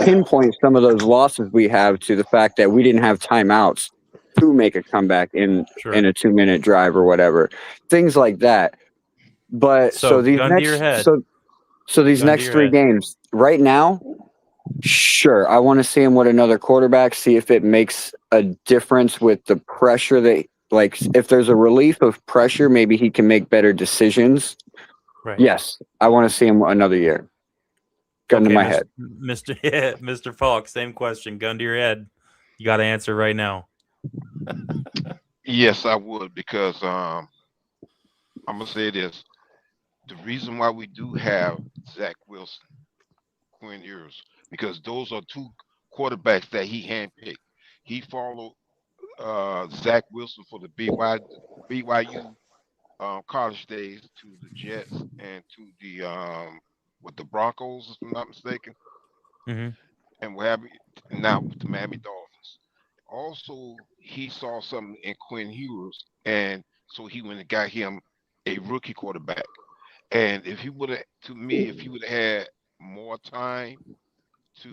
pinpoint some of those losses we have to the fact that we didn't have timeouts to make a comeback in a 2-minute drive or whatever, things like that. But so these next 3 games right now, sure, I want to see him with another quarterback, see if it makes a difference with the pressure that, like, if there's a relief of pressure, maybe he can make better decisions. Right. Yes, I want to see him another year. Gun to my head. Mr. Falk, same question. Gun to your head. You got to answer right now. Yes, I would, because I'm going to say this. The reason why we do have Zach Wilson, Quinn Ewers, because those are 2 quarterbacks that he handpicked. He followed Zach Wilson for the BYU college days to the Jets and to the with the Broncos, if I'm not mistaken, Hmm. and what have you, now with the Miami Dolphins. Also, he saw something in Quinn Ewers, and so he went and got him a rookie quarterback. And if he would have, to me, if he would have had more time to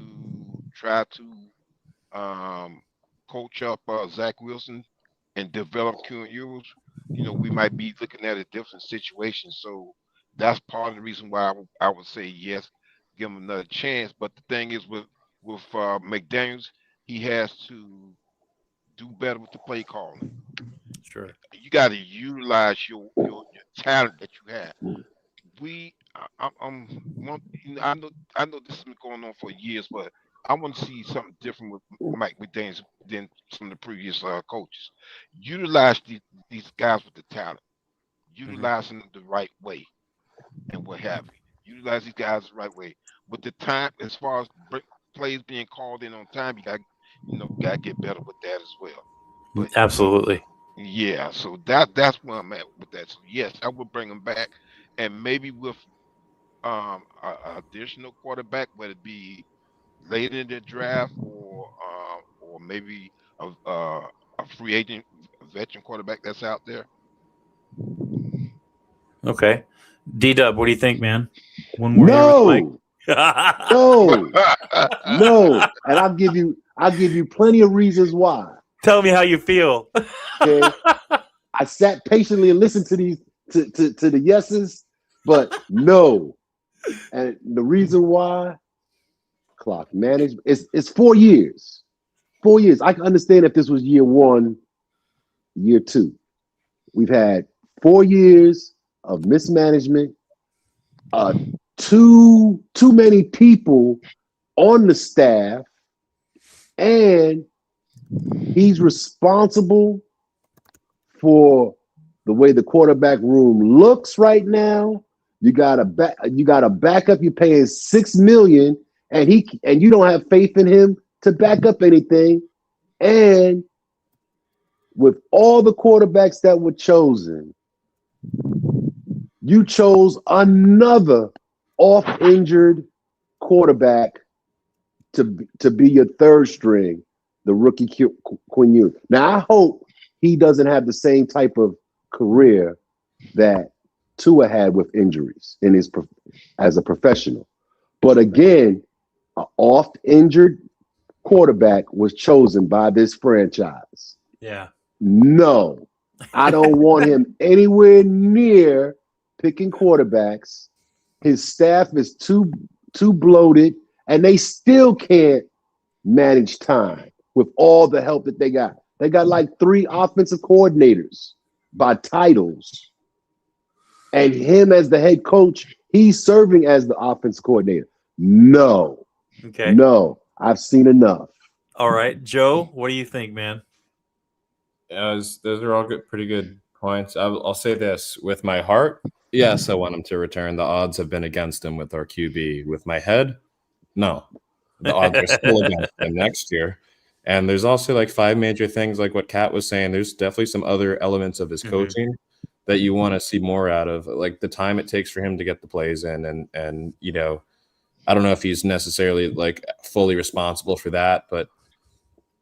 try to coach up Zach Wilson and develop Quinn Ewers, we might be looking at a different situation. So that's part of the reason why I would say yes, give him another chance. But the thing is, with McDaniel's, he has to do better with the play calling. Sure. You got to utilize your talent that you have. I know this has been going on for years, but I want to see something different with Mike McDaniel than some of the previous coaches. Utilize these guys with the talent, utilize them the right way, and what have you. Utilize these guys the right way. With the time, as far as plays being called in on time, got to get better with that as well. But Absolutely. yeah, so that's where I'm at with that. So yes, I would bring him back, and maybe with a additional quarterback, whether it be late in the draft or maybe a free agent veteran quarterback that's out there. Okay. D-Dub, what do you think, man? One more here with Mike. No, no, and I'll give you plenty of reasons why. Tell me how you feel. Okay, I sat patiently and listened to these to the yeses, but no, and the reason why, clock management. It's 4 years. 4 years. I can understand if this was year one, year two. We've had 4 years of mismanagement. Too many people on the staff, and he's responsible for the way the quarterback room looks right now. You got a backup. You're paying $6 million, and you don't have faith in him to back up anything. And with all the quarterbacks that were chosen, you chose another off-injured quarterback to be your third string, the rookie Quinn Ewers. Now, I hope he doesn't have the same type of career that Tua had with injuries as a professional. But again, an oft-injured quarterback was chosen by this franchise. Yeah. No, I don't want him anywhere near picking quarterbacks. His staff is too bloated, and they still can't manage time with all the help that they got. They got like 3 offensive coordinators by titles. And him as the head coach, he's serving as the offensive coordinator. No. Okay. No, I've seen enough. All right. Joe, what do you think, man? Those are all pretty good points. I'll say this. With my heart, yes, I want him to return. The odds have been against him with our QB. With my head, no. The odds are still against him next year. And there's also like 5 major things, like what Kat was saying. There's definitely some other elements of his coaching that you want to see more out of, like the time it takes for him to get the plays in. And I don't know if he's necessarily like fully responsible for that, but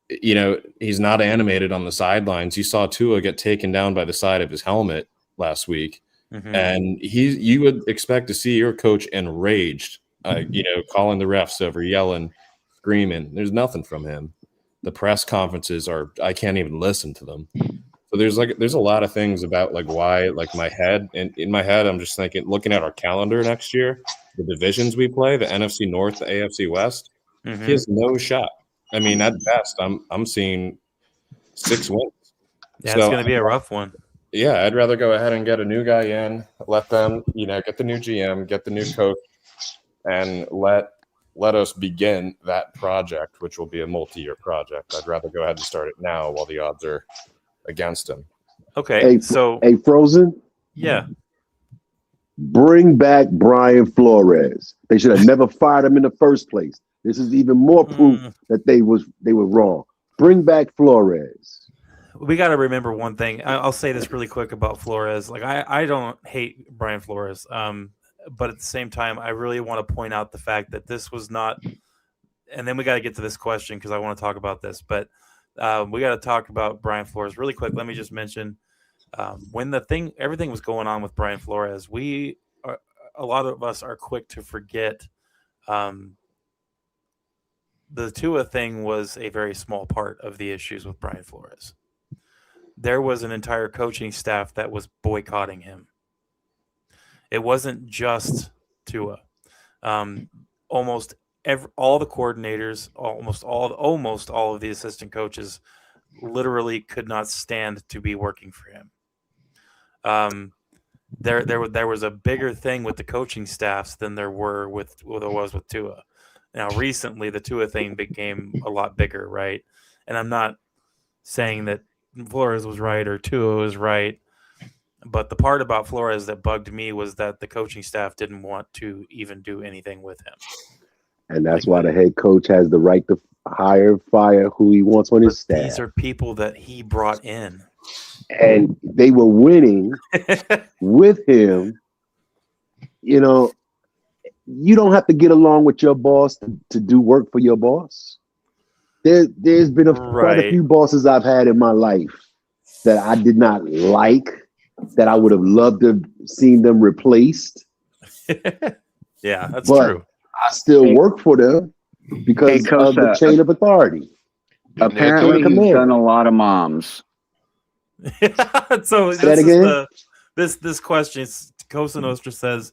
he's not animated on the sidelines. You saw Tua get taken down by the side of his helmet last week. And you would expect to see your coach enraged, calling the refs over, yelling, screaming. There's nothing from him. The press conferences I can't even listen to them. So there's a lot of things about like why, like my head, and in my head, I'm just thinking, looking at our calendar next year, the divisions we play, the NFC North, the AFC West, he has no shot. I mean, at best, I'm seeing 6 wins. Yeah, it's going to be a rough one. Yeah, I'd rather go ahead and get a new guy in, let them, get the new GM, get the new coach, and let us begin that project, which will be a multi-year project. I'd rather go ahead and start it now while the odds are against him. Okay, hey, Frozen? Yeah. Bring back Brian Flores. They should have never fired him in the first place. This is even more proof that they were wrong. Bring back Flores. we got to remember one thing. I'll say this really quick about Flores. Like I don't hate Brian Flores, but at the same time, I really want to point out the fact that this was not. And then we got to get to this question because I want to talk about this. But we got to talk about Brian Flores really quick. Let me just mention when everything was going on with Brian Flores. A lot of us are quick to forget. The Tua thing was a very small part of the issues with Brian Flores. There was an entire coaching staff that was boycotting him. It wasn't just Tua. Almost all the coordinators, almost all of the assistant coaches, literally could not stand to be working for him. There was a bigger thing with the coaching staffs than there was with Tua. Now, recently, the Tua thing became a lot bigger, right? And I'm not saying that Flores was right or Tua was right, but the part about Flores that bugged me was that the coaching staff didn't want to even do anything with him. And that's why the head coach has the right to fire who he wants on his staff. These are people that he brought in. And they were winning with him. You know, you don't have to get along with your boss to do work for your boss. There's been quite a few bosses I've had in my life that I did not like, that I would have loved to have seen them replaced. Yeah, that's true. I still work for them because of the chain of authority. Apparently, he's done a lot of moms. So this question, Cosa Nostra says,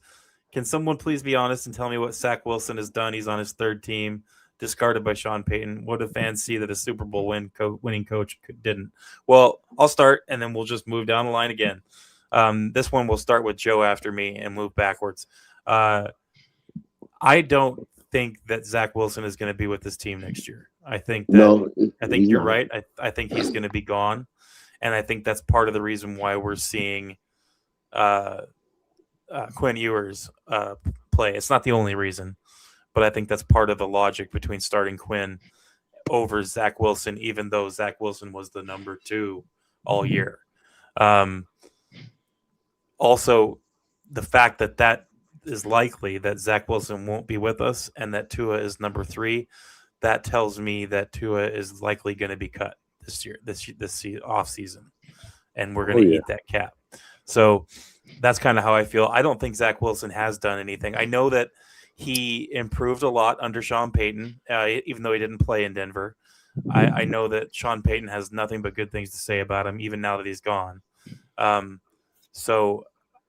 can someone please be honest and tell me what Zach Wilson has done? He's on his third team, discarded by Sean Payton. What do fans see that a Super Bowl winning coach didn't? Well, I'll start, and then we'll just move down the line again. This one will start with Joe after me and move backwards. I don't think that Zach Wilson is going to be with this team next year. I think you're right. I think he's going to be gone, and I think that's part of the reason why we're seeing Quinn Ewers play. It's not the only reason, but I think that's part of the logic between starting Quinn over Zach Wilson, even though Zach Wilson was the number 2 all year. Also, the fact that is likely that Zach Wilson won't be with us and that Tua is number 3, that tells me that Tua is likely going to be cut this year, this off season, and we're going to eat that cap. So that's kind of how I feel. I don't think Zach Wilson has done anything. I know that he improved a lot under Sean Payton, even though he didn't play in Denver. I know that Sean Payton has nothing but good things to say about him, even now that he's gone. So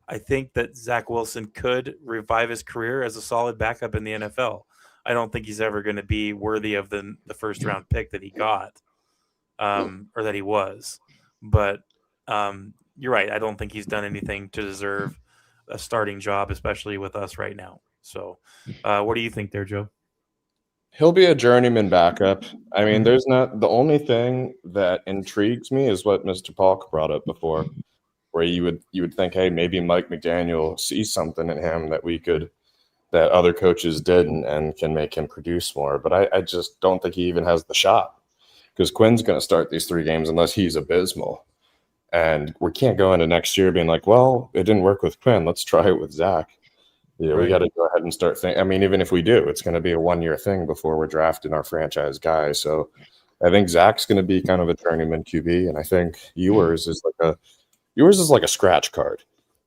I think that Zach Wilson could revive his career as a solid backup in the NFL. I don't think he's ever going to be worthy of the first round pick that he got, or that he was. But you're right. I don't think he's done anything to deserve a starting job, especially with us right now. So what do you think there, Joe? He'll be a journeyman backup. I mean, there's not the only thing that intrigues me is what Mr. Polk brought up before, where you would think, hey, maybe Mike McDaniel sees something in him that other coaches didn't and can make him produce more. But I just don't think he even has the shot, because Quinn's going to start these 3 games unless he's abysmal. And we can't go into next year being like, well, it didn't work with Quinn. Let's try it with Zach. Yeah, we got to go ahead and start thinking. I mean, even if we do, it's going to be a 1-year thing before we're drafting our franchise guy. So I think Zach's going to be kind of a journeyman QB, and I think Ewers is like a scratch card.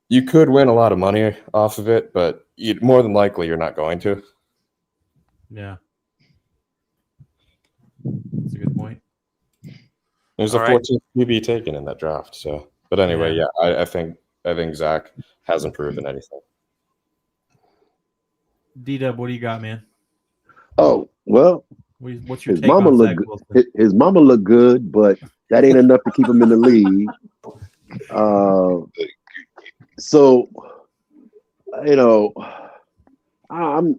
You could win a lot of money off of it, but more than likely you're not going to. Yeah, that's a good point. There's a 14th QB taken in that draft. So, but anyway, I think Zach hasn't proven anything. D-Dub, what do you got, man? Oh, well, what's your his take mama on look Zach good. Wilson? His mama look good, but that ain't enough to keep him in the league. So, you know, I'm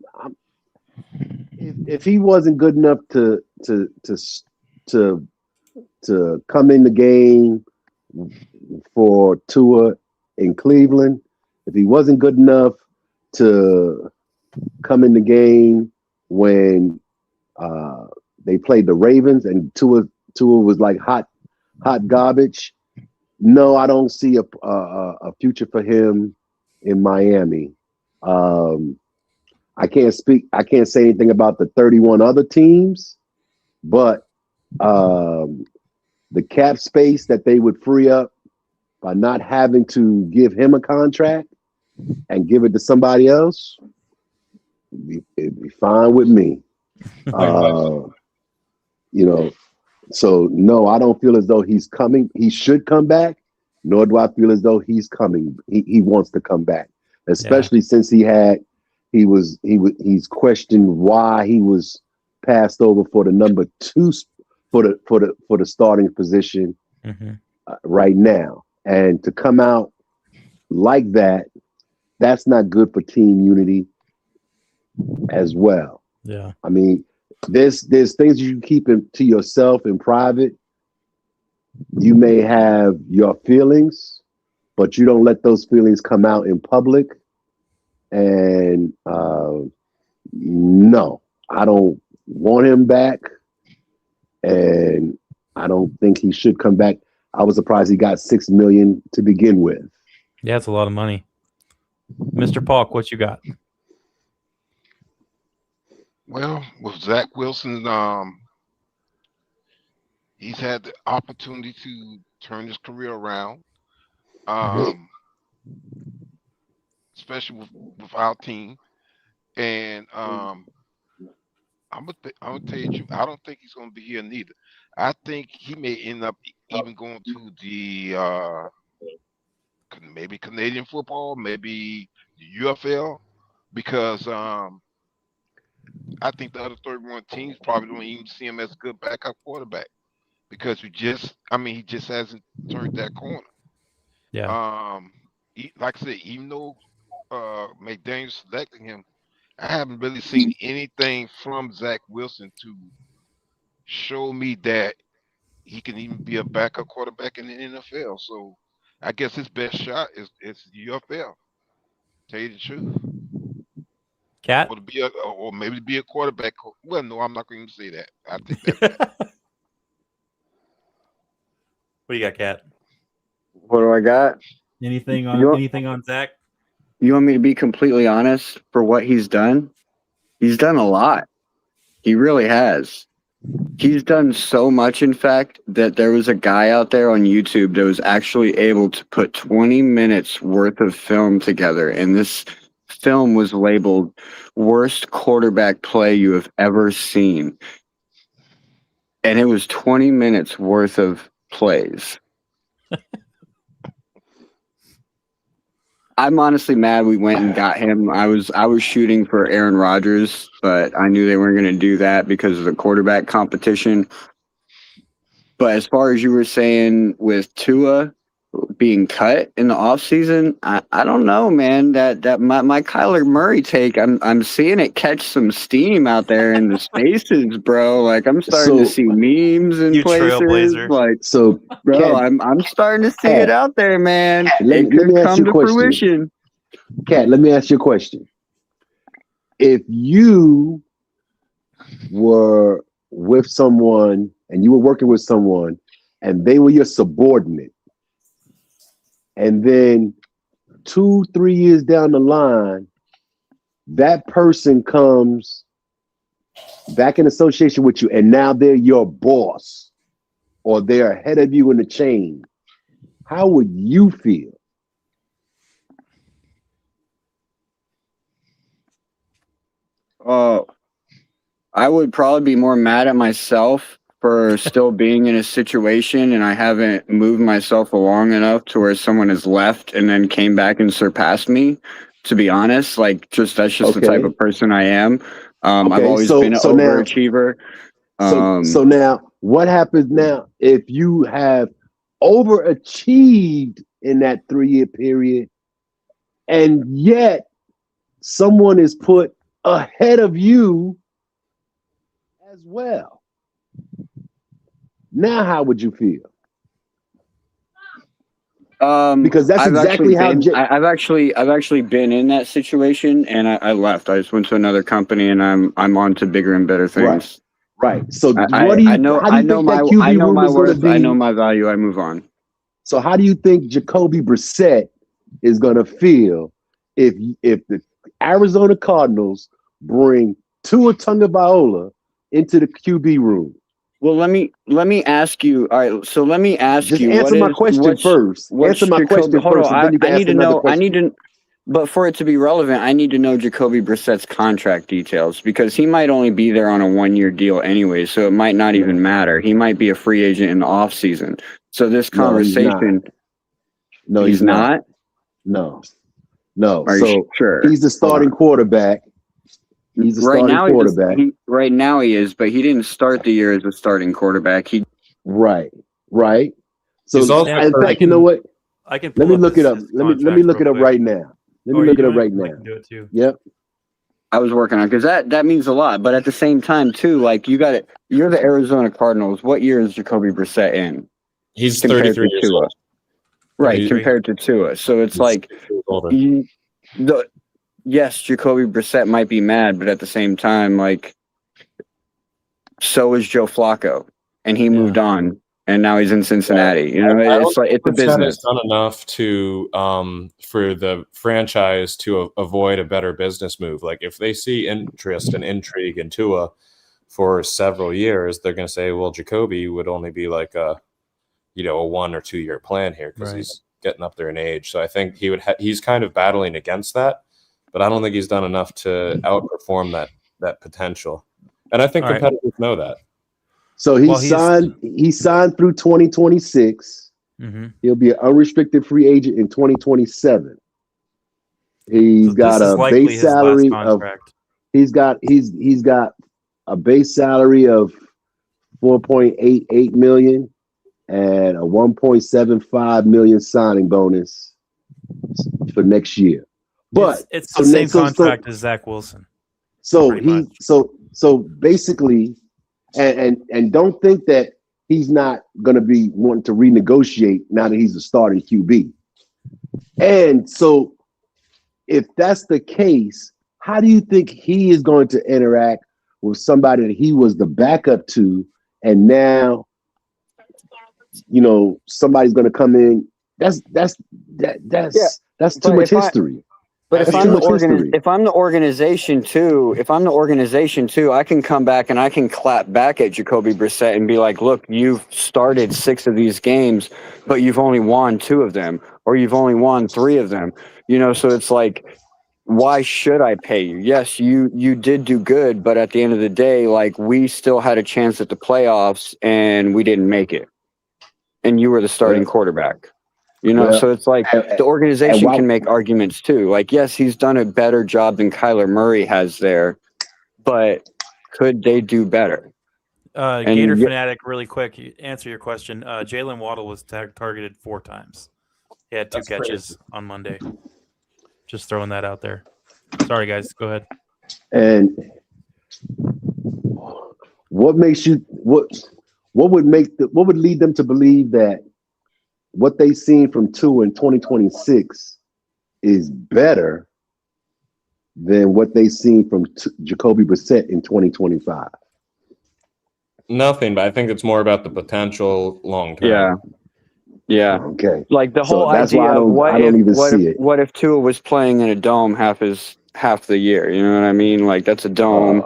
if he wasn't good enough to come in the game for Tua in Cleveland, if he wasn't good enough to come in the game when they played the Ravens and Tua was like hot hot garbage. No, I don't see a future for him in Miami. I can't say anything about the 31 other teams, but the cap space that they would free up by not having to give him a contract and give it to somebody else, it'd be fine with me. So no, I don't feel as though he's coming. He should come back, nor do I feel as though he's coming. He wants to come back, especially since he's questioned why he was passed over for the number 2 for the starting position right now, and to come out like that, that's not good for team unity as well. Yeah, I mean, there's things you keep to yourself in private. You may have your feelings, but you don't let those feelings come out in public. And no, I don't want him back, and I don't think he should come back. I was surprised he got $6 million to begin with. yeah, it's a lot of money. Mr. Paulk, what you got? Well, with Zach Wilson, he's had the opportunity to turn his career around, especially with our team. And I'm gonna tell you, I don't think he's gonna be here neither. I think he may end up even going to the maybe Canadian football, maybe the UFL, because I think the other 31 teams probably don't even see him as a good backup quarterback, because he just hasn't turned that corner. Yeah. Like I said, even though McDaniel selected him, I haven't really seen anything from Zach Wilson to show me that he can even be a backup quarterback in the NFL. So I guess his best shot is UFL. Tell you the truth. Cat? Or maybe be a quarterback. Well, no, I'm not going to say that. I think that's What do you got, Cat? What do I got? Anything on Zach? You want me to be completely honest for what he's done? He's done a lot. He really has. He's done so much, in fact, that there was a guy out there on YouTube that was actually able to put 20 minutes worth of film together, and this film was labeled worst quarterback play you have ever seen. And it was 20 minutes worth of plays. I'm honestly mad we went and got him. I was shooting for Aaron Rodgers, but I knew they weren't going to do that because of the quarterback competition. But as far as you were saying with Tua being cut in the offseason, I don't know, man. That my Kyler Murray take, I'm seeing it catch some steam out there in the spaces, bro. Like I'm starting to see memes in places. Trailblazer. Like so, bro, I'm starting to see it out there, man. Let me ask you a question. Fruition. Kat, let me ask you a question. If you were with someone and you were working with someone and they were your subordinate, and then 2-3 years down the line, that person comes back in association with you, and now they're your boss, or they're ahead of you in the chain, how would you feel? I would probably be more mad at myself for still being in a situation and I haven't moved myself along enough to where someone has left and then came back and surpassed me, to be honest. Like, that's just the type of person I am. I've always been an overachiever. So now, what happens now if you have overachieved in that 3-year period and yet someone is put ahead of you as well? Now, how would you feel? Because that's exactly how I've actually been in that situation, and I left. I just went to another company, and I'm on to bigger and better things. Right. So I, what do you? I know How do I you know think my that QB I know room my is going to worth. I know be? my value. I move on. So how do you think Jacoby Brissett is going to feel if the Arizona Cardinals bring Tua Tagovailoa into the QB room? Well, let me ask you. All right, so let me ask Just you. answer my question first. What's Answer my Jacoby? question Hold first, and on. then you I can need ask to another know. question. But for it to be relevant, I need to know Jacoby Brissett's contract details because he might only be there on a 1-year deal anyway, so it might not even matter. He might be a free agent in the off season. So this No, he's not. conversation, No, he's not. No. Are you So sure? he's the Hold on. starting quarterback. He's the Right starting now, quarterback. right now he is, but he didn't start the year as a starting quarterback. Right. So He's also in fact, you know what? I can Let pull me up look his, it up. his Let me contract look it real up quick. right now. Let Oh, me are look you it up doing right I now. can do it too. Yep. I was working on because that means a lot. But at the same time, too, like you got it. You're the Arizona Cardinals. What year is Jacoby Brissett in? he's Compared 33 to years Tua. old. Right, 33. compared to Tua. So it's He's like 6 years older. yes, Jacoby Brissett might be mad, but at the same time, like so is Joe Flacco, and he moved on, and now he's in Cincinnati. You know, I don't it's like think it's a Brissett business. has done enough to for the franchise to avoid a better business move. Like if they see interest and intrigue in Tua for several years, they're going to say, well, Jacoby would only be like a 1 or 2 year plan here because Right. he's getting up there in age. So I think he's kind of battling against that, but I don't think he's done enough to outperform that potential. And I think All right. competitors know that. So he signed through 2026. Mhm. He'll be an unrestricted free agent in 2027. He's So got this is a likely base his last salary of contract. he's got a base salary of 4.88 million and a 1.75 million signing bonus for next year. But It's the same contract as Zach Wilson. So pretty much. so basically, and don't think that he's not going to be wanting to renegotiate now that he's a starting QB. And so, if that's the case, how do you think he is going to interact with somebody that he was the backup to, and now, somebody's going to come in? That's too much history. But if That's I'm too much history. if I'm the organization too, I can come back and I can clap back at Jacoby Brissett and be like, look, you've started 6 of these games, but you've only won 2 of them, or you've only won 3 of them. So it's like, why should I pay you? Yes, you did do good, but at the end of the day, like we still had a chance at the playoffs and we didn't make it. And you were the starting quarterback. So it's like the organization can make arguments too. Like, yes, he's done a better job than Kyler Murray has there, but could they do better? Gator Fanatic, really quick, answer your question. Jalen Waddle was targeted 4 times. He had 2 catches on Monday. Just throwing that out there. Sorry, guys. Go ahead. And what makes you what would lead them to believe that what they've seen from Tua in 2026 is better than what they've seen from Jacoby Brissett in 2025? Nothing, but I think it's more about the potential long term. Yeah. Okay. Like the whole that's idea why I don't even see it. What if Tua was playing in a dome half the year? You know what I mean? Like that's a dome.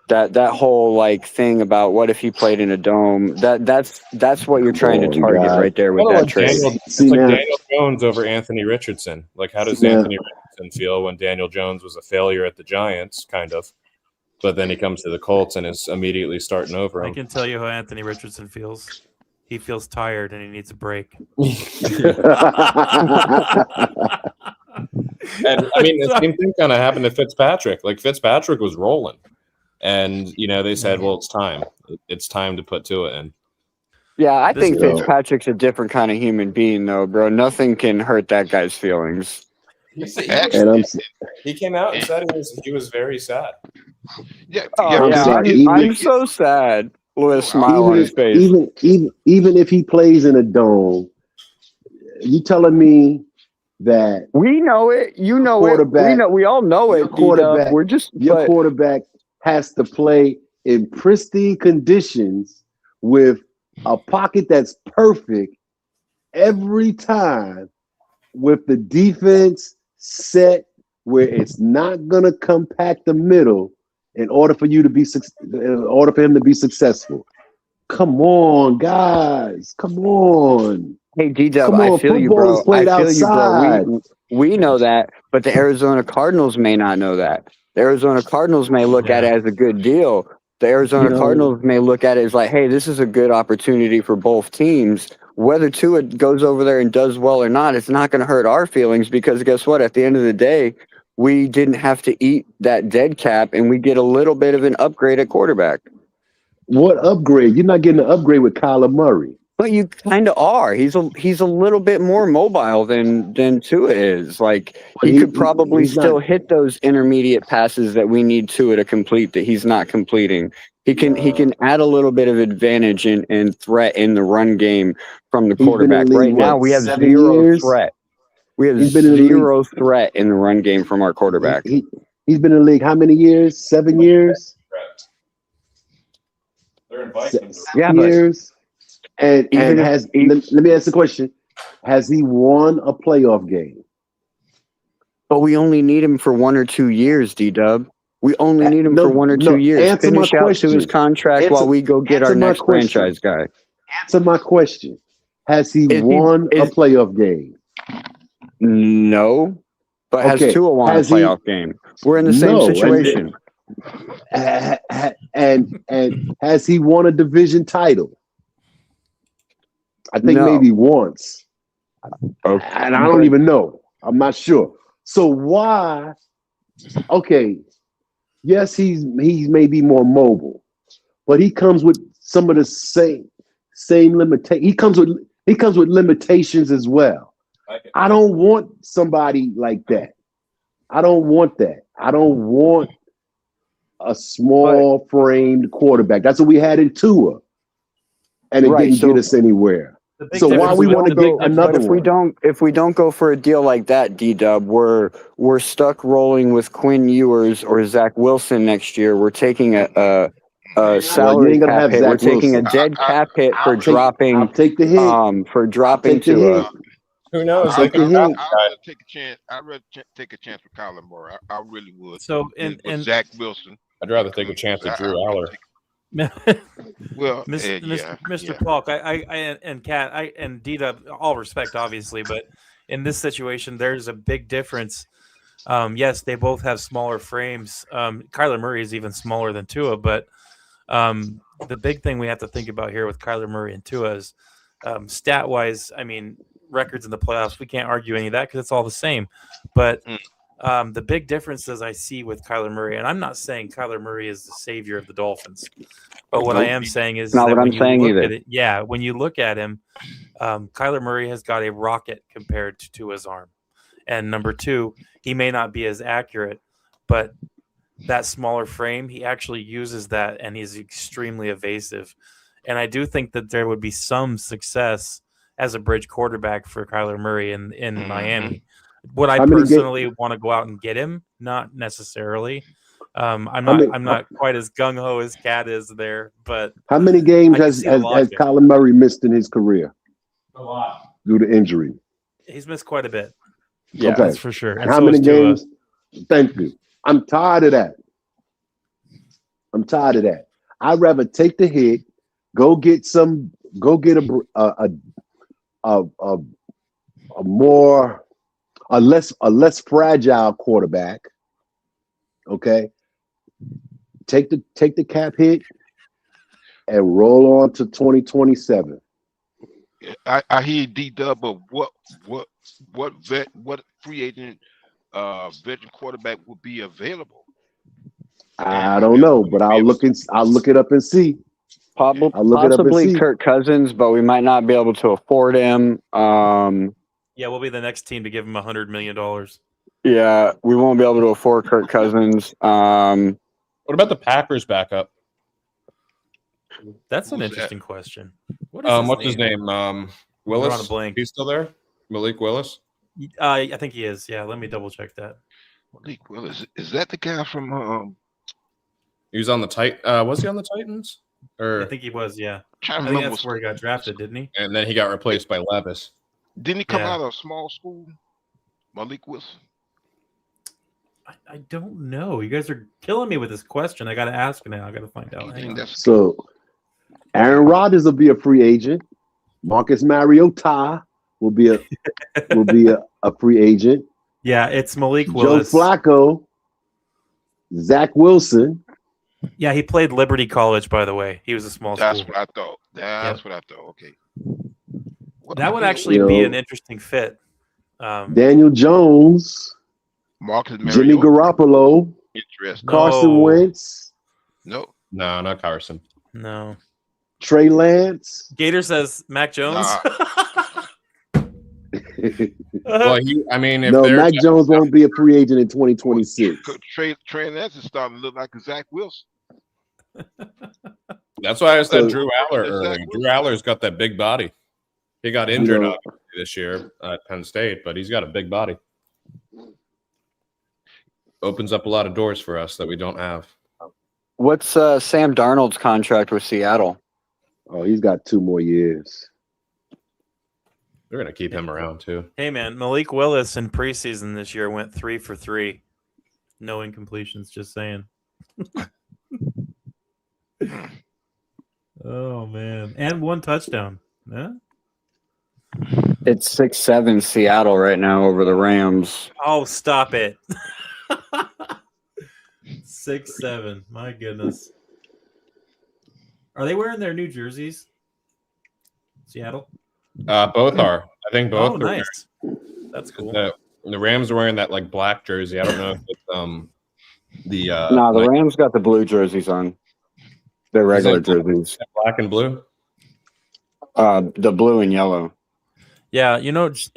That whole like thing about what if he played in a dome? That's what you're trying to target right there with that trade. Daniel Jones over Anthony Richardson. Like, how does Anthony Richardson feel when Daniel Jones was a failure at the Giants, kind of, but then he comes to the Colts and is immediately starting over him? I can tell you how Anthony Richardson feels. He feels tired and he needs a break. And I mean, the same thing kind of happened to Fitzpatrick. Like Fitzpatrick was rolling, and they said, "Well, it's time. It's time to put Tua in." Yeah, I think Fitzpatrick's a different kind of human being, though, bro. Nothing can hurt that guy's feelings. He came out and said he was very sad. I'm so sad with a smile on his face. Even if he plays in a dome, you telling me that we know it, we all know it. Your quarterback has to play in pristine conditions with a pocket that's perfect every time, with the defense set where it's not gonna compact the middle in order for him to be successful. Come on, guys. Come on. Hey, D-Dub, Come I on. feel you, Football is bro. I played feel you, bro. outside. We know that, but the Arizona Cardinals may not know that. The Arizona Cardinals may look at it as a good deal. The Arizona Cardinals may look at it as like, hey, this is a good opportunity for both teams. Whether Tua goes over there and does well or not, it's not going to hurt our feelings because guess what? At the end of the day, we didn't have to eat that dead cap, and we get a little bit of an upgrade at quarterback. What upgrade? You're not getting an upgrade with Kyler Murray. But you kind of are. He's a little bit more mobile than Tua is. Like he could probably still hit those intermediate passes that we need Tua to complete that he's not completing. He can add a little bit of advantage and threat in the run game from the quarterback. Right now we have zero threat. We have zero threat in the run game from our quarterback. He's been in the league how many years? 7 years? They're inviting him. Yeah, years. And let me ask the question. Has he won a playoff game? But we only need him for 1 or 2 years, D-Dub. We only need him for 1 or 2 years. Answer Finish my out question. to his contract while we go get our next franchise guy. Answer my question. Has he won a playoff game? No. But has Tua won a playoff game? We're in the same situation. And has he won a division title? I think maybe once. Okay. And I don't even know. I'm not sure. So why? Okay. Yes, he's maybe more mobile, but he comes with some of the same limitations. He comes with limitations as well. I don't want somebody like that. I don't want that. I don't want a small framed quarterback. That's what we had in Tua, and it didn't get us anywhere. So why we want to get another one? If we don't go for a deal like that, D-Dub, we're stuck rolling with Quinn Ewers or Zach Wilson next year. We're taking a salary cap hit. We're taking a dead cap hit for dropping. I'll take the hit. For dropping to. Who knows? I'd rather take a chance. I'd rather take a chance with Kyler Murray. I really would. So with Zach Wilson, I'd rather take a chance with Drew Aller. Well, Mr. Falk, I and Kat, and D-Dub, all respect, obviously, but in this situation, there's a big difference. Yes, they both have smaller frames. Kyler Murray is even smaller than Tua, but the big thing we have to think about here with Kyler Murray and Tua is stat-wise, I mean, records in the playoffs, we can't argue any of that because it's all the same. But the big differences I see with Kyler Murray, and I'm not saying Kyler Murray is the savior of the Dolphins, but what I am saying is not that what I'm saying either. When you look at him, Kyler Murray has got a rocket compared to Tua's arm. And number two, he may not be as accurate, but that smaller frame, he actually uses that, and he's extremely evasive. And I do think that there would be some success as a bridge quarterback for Kyler Murray in Miami. Would I personally want to go out and get him? Not necessarily. I'm not quite as gung ho as Kat is there, but how many games has Kyler Murray missed in his career? A lot due to injury. He's missed quite a bit. Yeah, okay. That's for sure. And how many games? Thank you. I'm tired of that. I'd rather take the hit, go get a less fragile quarterback. Okay. Take the cap hit and roll on to 2027. I hear D-Dub, but what free agent veteran quarterback would be available? I don't know, but I'll look it up and see. Possibly Kirk Cousins, but we might not be able to afford him. Yeah, we'll be the next team to give him $100 million. Yeah, we won't be able to afford Kirk Cousins. What about the Packers backup? That's an interesting question. What's his name? Willis. On a blank. He's still there? Malik Willis? I think he is. Yeah, let me double check that. Malik Willis. Is that the guy from He was on the was he on the Titans? I think he was, yeah. Trying I to think remember that's where he got drafted, didn't he? And then he got replaced by Levis. Didn't he come Yeah. out of a small school? Malik Wilson. I don't know. You guys are killing me with this question. I got to ask now. I got to find out. Hang on. So Aaron Rodgers will be a free agent. Marcus Mariota will be a free agent. Yeah, it's Malik Joe Willis. Flacco, Zach Wilson. Yeah, he played Liberty College, by the way. He was a small That's school. what I thought. That's what I thought. Okay. That would actually be an interesting fit. Daniel Jones, Marcus Jimmy Mariota. Garoppolo, Interesting. Carson Wentz, No, not Carson. No. Trey Lance. Gator says Mac Jones. Well, if no, Mac Jones won't be a free agent in 2026. Trey Lance is starting to look like a Zach Wilson. That's why I said So- Drew Aller earlier. Drew Aller's got that big body. He got injured obviously this year at Penn State, but he's got a big body. Opens up a lot of doors for us that we don't have. What's Sam Darnold's contract with Seattle? Oh, he's got 2 more years. They're going to keep him around too. Hey, man, Malik Willis in preseason this year went 3 for 3. No incompletions, just saying. Oh, man. And 1 touchdown. Huh? It's 6-7 Seattle right now over the Rams. Oh, stop it. 6-7. My goodness. Are they wearing their new jerseys? Seattle? Both are. I think both. Oh, are nice. That's cool. The Rams are wearing that like black jersey. I don't know if it's the the Rams got the blue jerseys on. Their regular jerseys. Black and blue. The blue and yellow. Yeah,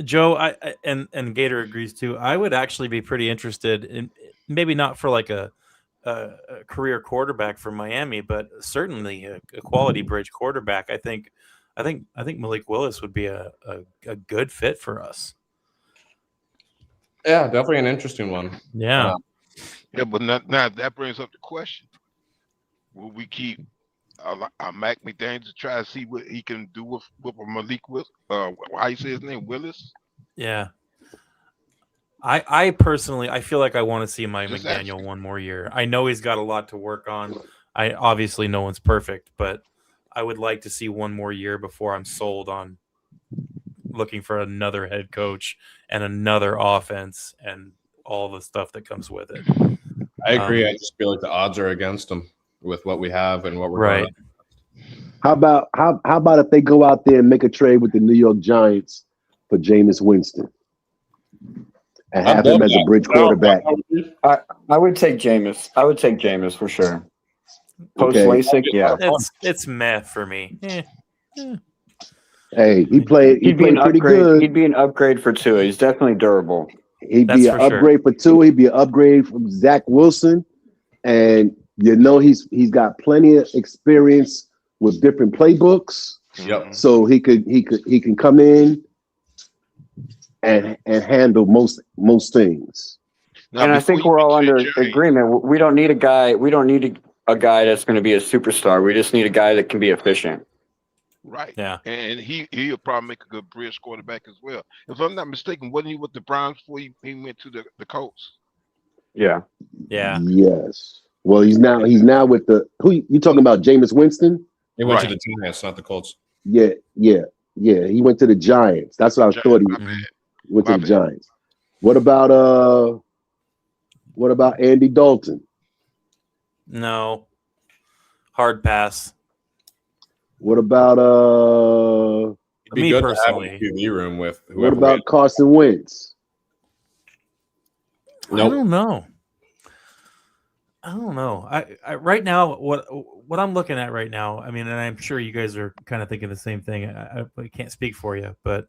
Joe, and Gator agrees too. I would actually be pretty interested in, maybe not for like a career quarterback for Miami, but certainly a quality bridge quarterback. I think Malik Willis would be a good fit for us. Yeah, definitely an interesting one. Yeah. Yeah, but now that brings up the question: will we keep Mac McDaniel to try to see what he can do with a Malik Willis? How you say his name, Willis? Yeah. I personally, I feel like I want to see my Just McDaniel asking. one more year. I know he's got a lot to work on. Obviously no one's perfect, but I would like to see one more year before I'm sold on looking for another head coach and another offense and all the stuff that comes with it. I agree. I just feel like the odds are against him with what we have and what we're Right. going. How about if they go out there and make a trade with the New York Giants for Jameis Winston and have him as a bridge quarterback? I would take Jameis. I would take Jameis for sure. Post Okay. LASIK, yeah. It's meh for me. Hey, he played He'd be an pretty upgrade. good. He'd be an upgrade for Tua. He's definitely durable. He'd That's be an for sure. upgrade for Tua. He'd be an upgrade from Zach Wilson, and he's got plenty of experience with different playbooks, Yep. so he can come in and handle most things. Now, And I before think you we're all get to under the Giants, agreement. We don't need a guy. We don't need a guy that's going to be a superstar. We just need a guy that can be efficient. right? Yeah. And he'll probably make a good bridge quarterback as well. If I'm not mistaken, wasn't he with the Browns before he went to the Colts? Yeah. Yeah. Yes. Well, he's now with the who you talking about? Jameis Winston? He went to Right. the Giants, not the Colts. Yeah. He went to the Giants. That's what I thought. He My bad. went to My the bad. Giants. What about Andy Dalton? No. Hard pass. What about It'd be Me good personally. to have a QB room with what whoever. about Carson Wentz? I Nope. don't know. I right now what I'm looking at right now, I mean, and I'm sure you guys are kind of thinking the same thing. I can't speak for you, but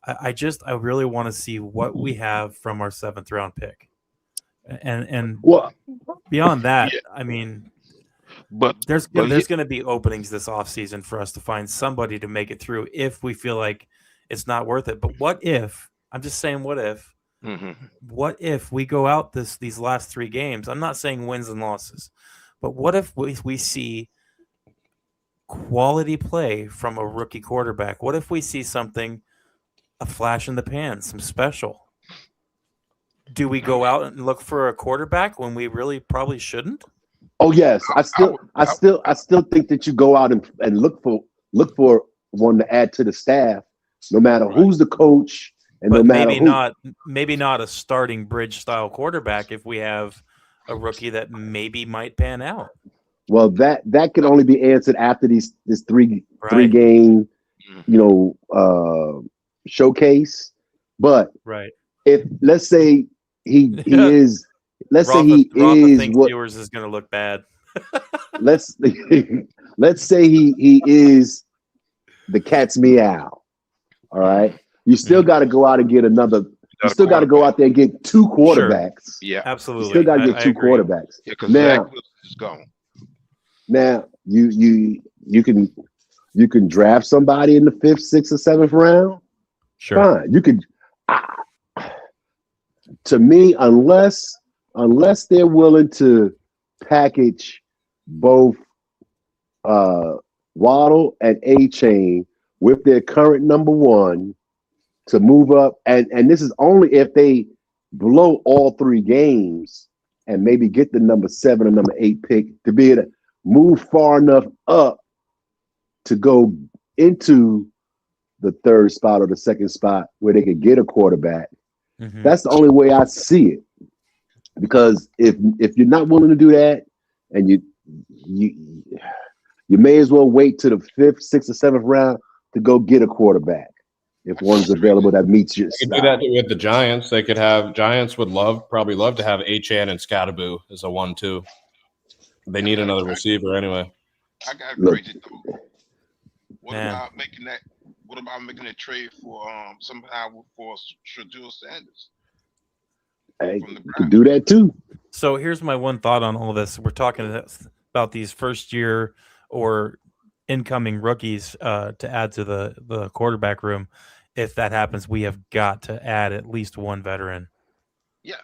I really want to see what we have from our 7th round pick. And Well, beyond that, Yeah. I mean, But there's But going to be openings this offseason for us to find somebody to make it through if we feel like it's not worth it. But what if, I'm just saying what if, mhm. what if we go out these last 3 games? I'm not saying wins and losses, But what if we see quality play from a rookie quarterback? What if we see something, a flash in the pan, some special? Do we go out and look for a quarterback when we really probably shouldn't? Oh yes, I still think that you go out and look for one to add to the staff, no matter who's the coach and But no matter maybe not a starting bridge style quarterback if we have a rookie that maybe might pan out. Well, that can only be answered after this three game, showcase. But if let's say he is, let's say he is what Ewers is going to look bad. let's say he is the cat's meow. All right, you still got to go out and get another. You still got to go out there and get two quarterbacks. Sure. Yeah, absolutely. You still got to get two quarterbacks. Yeah, because Zach Wilson is gone. Now you can draft somebody in the 5th, 6th, or 7th round. Sure. Fine. You could. To me, unless they're willing to package both Waddle and A-Chain with their current number 1 to move up, and this is only if they blow all 3 games and maybe get the number 7 or number 8 pick to be able to move far enough up to go into the 3rd spot or the 2nd spot where they could get a quarterback. Mm-hmm. That's the only way I see it. Because if you're not willing to do that, and you may as well wait to the 5th, 6th, or 7th round to go get a quarterback if one's available that meets your style. They could do that with the Giants. They could have Giants would probably love to have Achane and Scatterboo as a 1-2. They need another receiver anyway. I got crazy though. What about making that trade for somehow for Shedeur Sanders? Hey, you could do that too. So here's my one thought on all this. We're talking about these first year or incoming rookies to add to the quarterback room. If that happens, we have got to add at least one veteran. Yeah.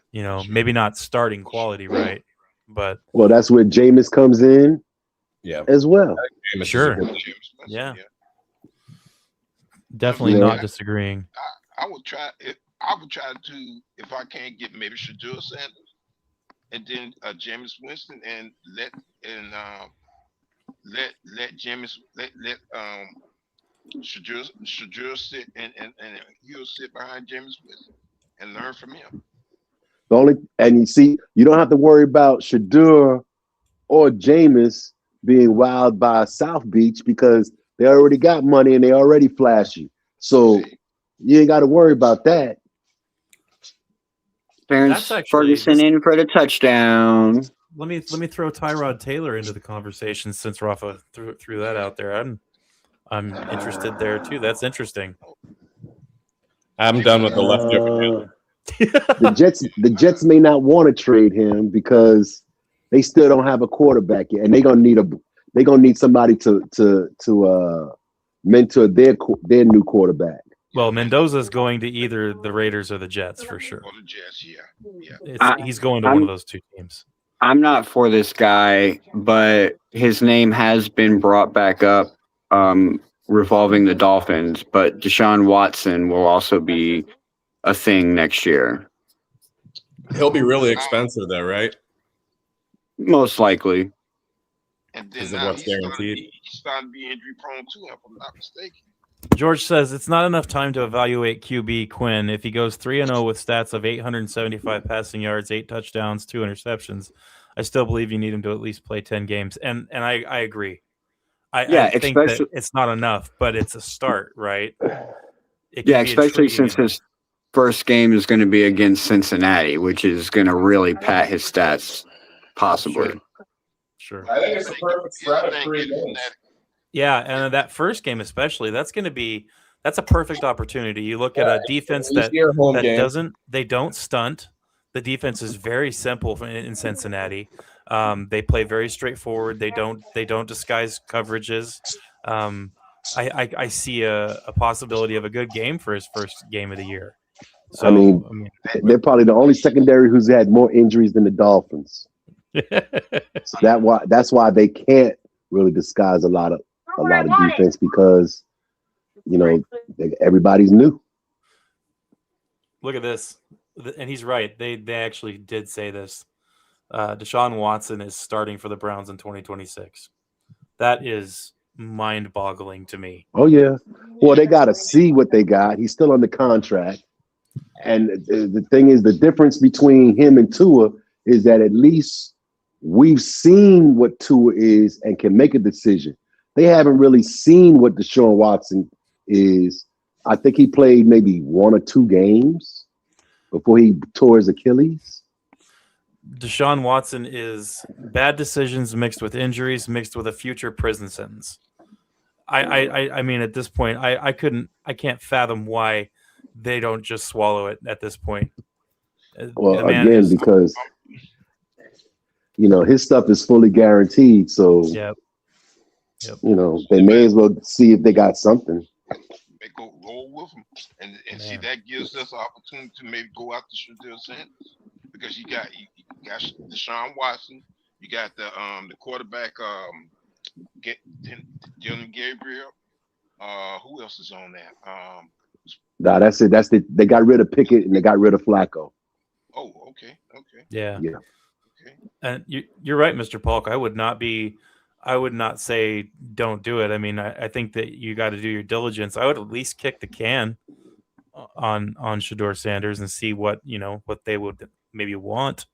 Maybe not starting quality, right? But that's where Jameis comes in. Yeah. As well. Sure. Yeah. Definitely not disagreeing. I would try to, if I can't get maybe Shedeur Sanders and then Jameis Winston and let Jameis let Shedeur sit and he'll sit behind Jameis Winston and learn from him. And you see, you don't have to worry about Shedeur or Jameis being wild by South Beach because they already got money and they already flashy. So you ain't got to worry about that. Terrence Ferguson in for the touchdown. Let me throw Tyrod Taylor into the conversation since Rafa threw that out there. I'm interested there too. That's interesting. I'm done with the leftover. The Jets may not want to trade him because they still don't have a quarterback yet, and they're gonna need somebody to mentor their new quarterback. Well, Mendoza's going to either the Raiders or the Jets for sure. Or the Jets, yeah. He's going to one of those two teams. I'm not for this guy, but his name has been brought back up revolving the Dolphins, but Deshaun Watson will also be a thing next year. He'll be really expensive though, right? Most likely. And then now what's guaranteed. He's starting to be injury prone too, if I'm not mistaken. George says it's not enough time to evaluate QB Quinn. If he goes 3-0 with stats of 875 passing yards, 8 touchdowns, 2 interceptions, I still believe you need him to at least play 10 games. And I agree. I think that it's not enough, but it's a start, right? Especially since his first game is going to be against Cincinnati, which is going to really pat his stats, possibly. Sure. I think it's the perfect spread of 3 games. Yeah, and that first game especially, that's a perfect opportunity. You look at a defense they don't stunt. The defense is very simple in Cincinnati. They play very straightforward. They don't disguise coverages. I see a possibility of a good game for his first game of the year. So, they're probably the only secondary who's had more injuries than the Dolphins. So that's why they can't really disguise a lot of defense because everybody's new. Look at this, and he's right. They actually did say this. Deshaun Watson is starting for the Browns in 2026. That is mind-boggling to me. Oh yeah. Well, they got to see what they got. He's still under contract, and the thing is, the difference between him and Tua is that at least we've seen what Tua is and can make a decision. They haven't really seen what Deshaun Watson is. I think he played maybe 1 or 2 games before he tore his Achilles. Deshaun Watson is bad decisions mixed with injuries, mixed with a future prison sentence. I mean, at this point, I can't fathom why they don't just swallow it at this point. Well, again, because his stuff is fully guaranteed, so yep. They may as well see if they got something. They go roll with them, and see that gives us an opportunity to maybe go out to Shadell Sanders because you got Deshaun Watson, you got the quarterback Dylan Gabriel. Who else is on that? Nah, that's it. They got rid of Pickett and they got rid of Flacco. Oh, okay. Yeah. Okay. And you're right, Mr. Polk. I would not say don't do it. I mean, I think that you got to do your diligence. I would at least kick the can on Shador Sanders and see what they would maybe want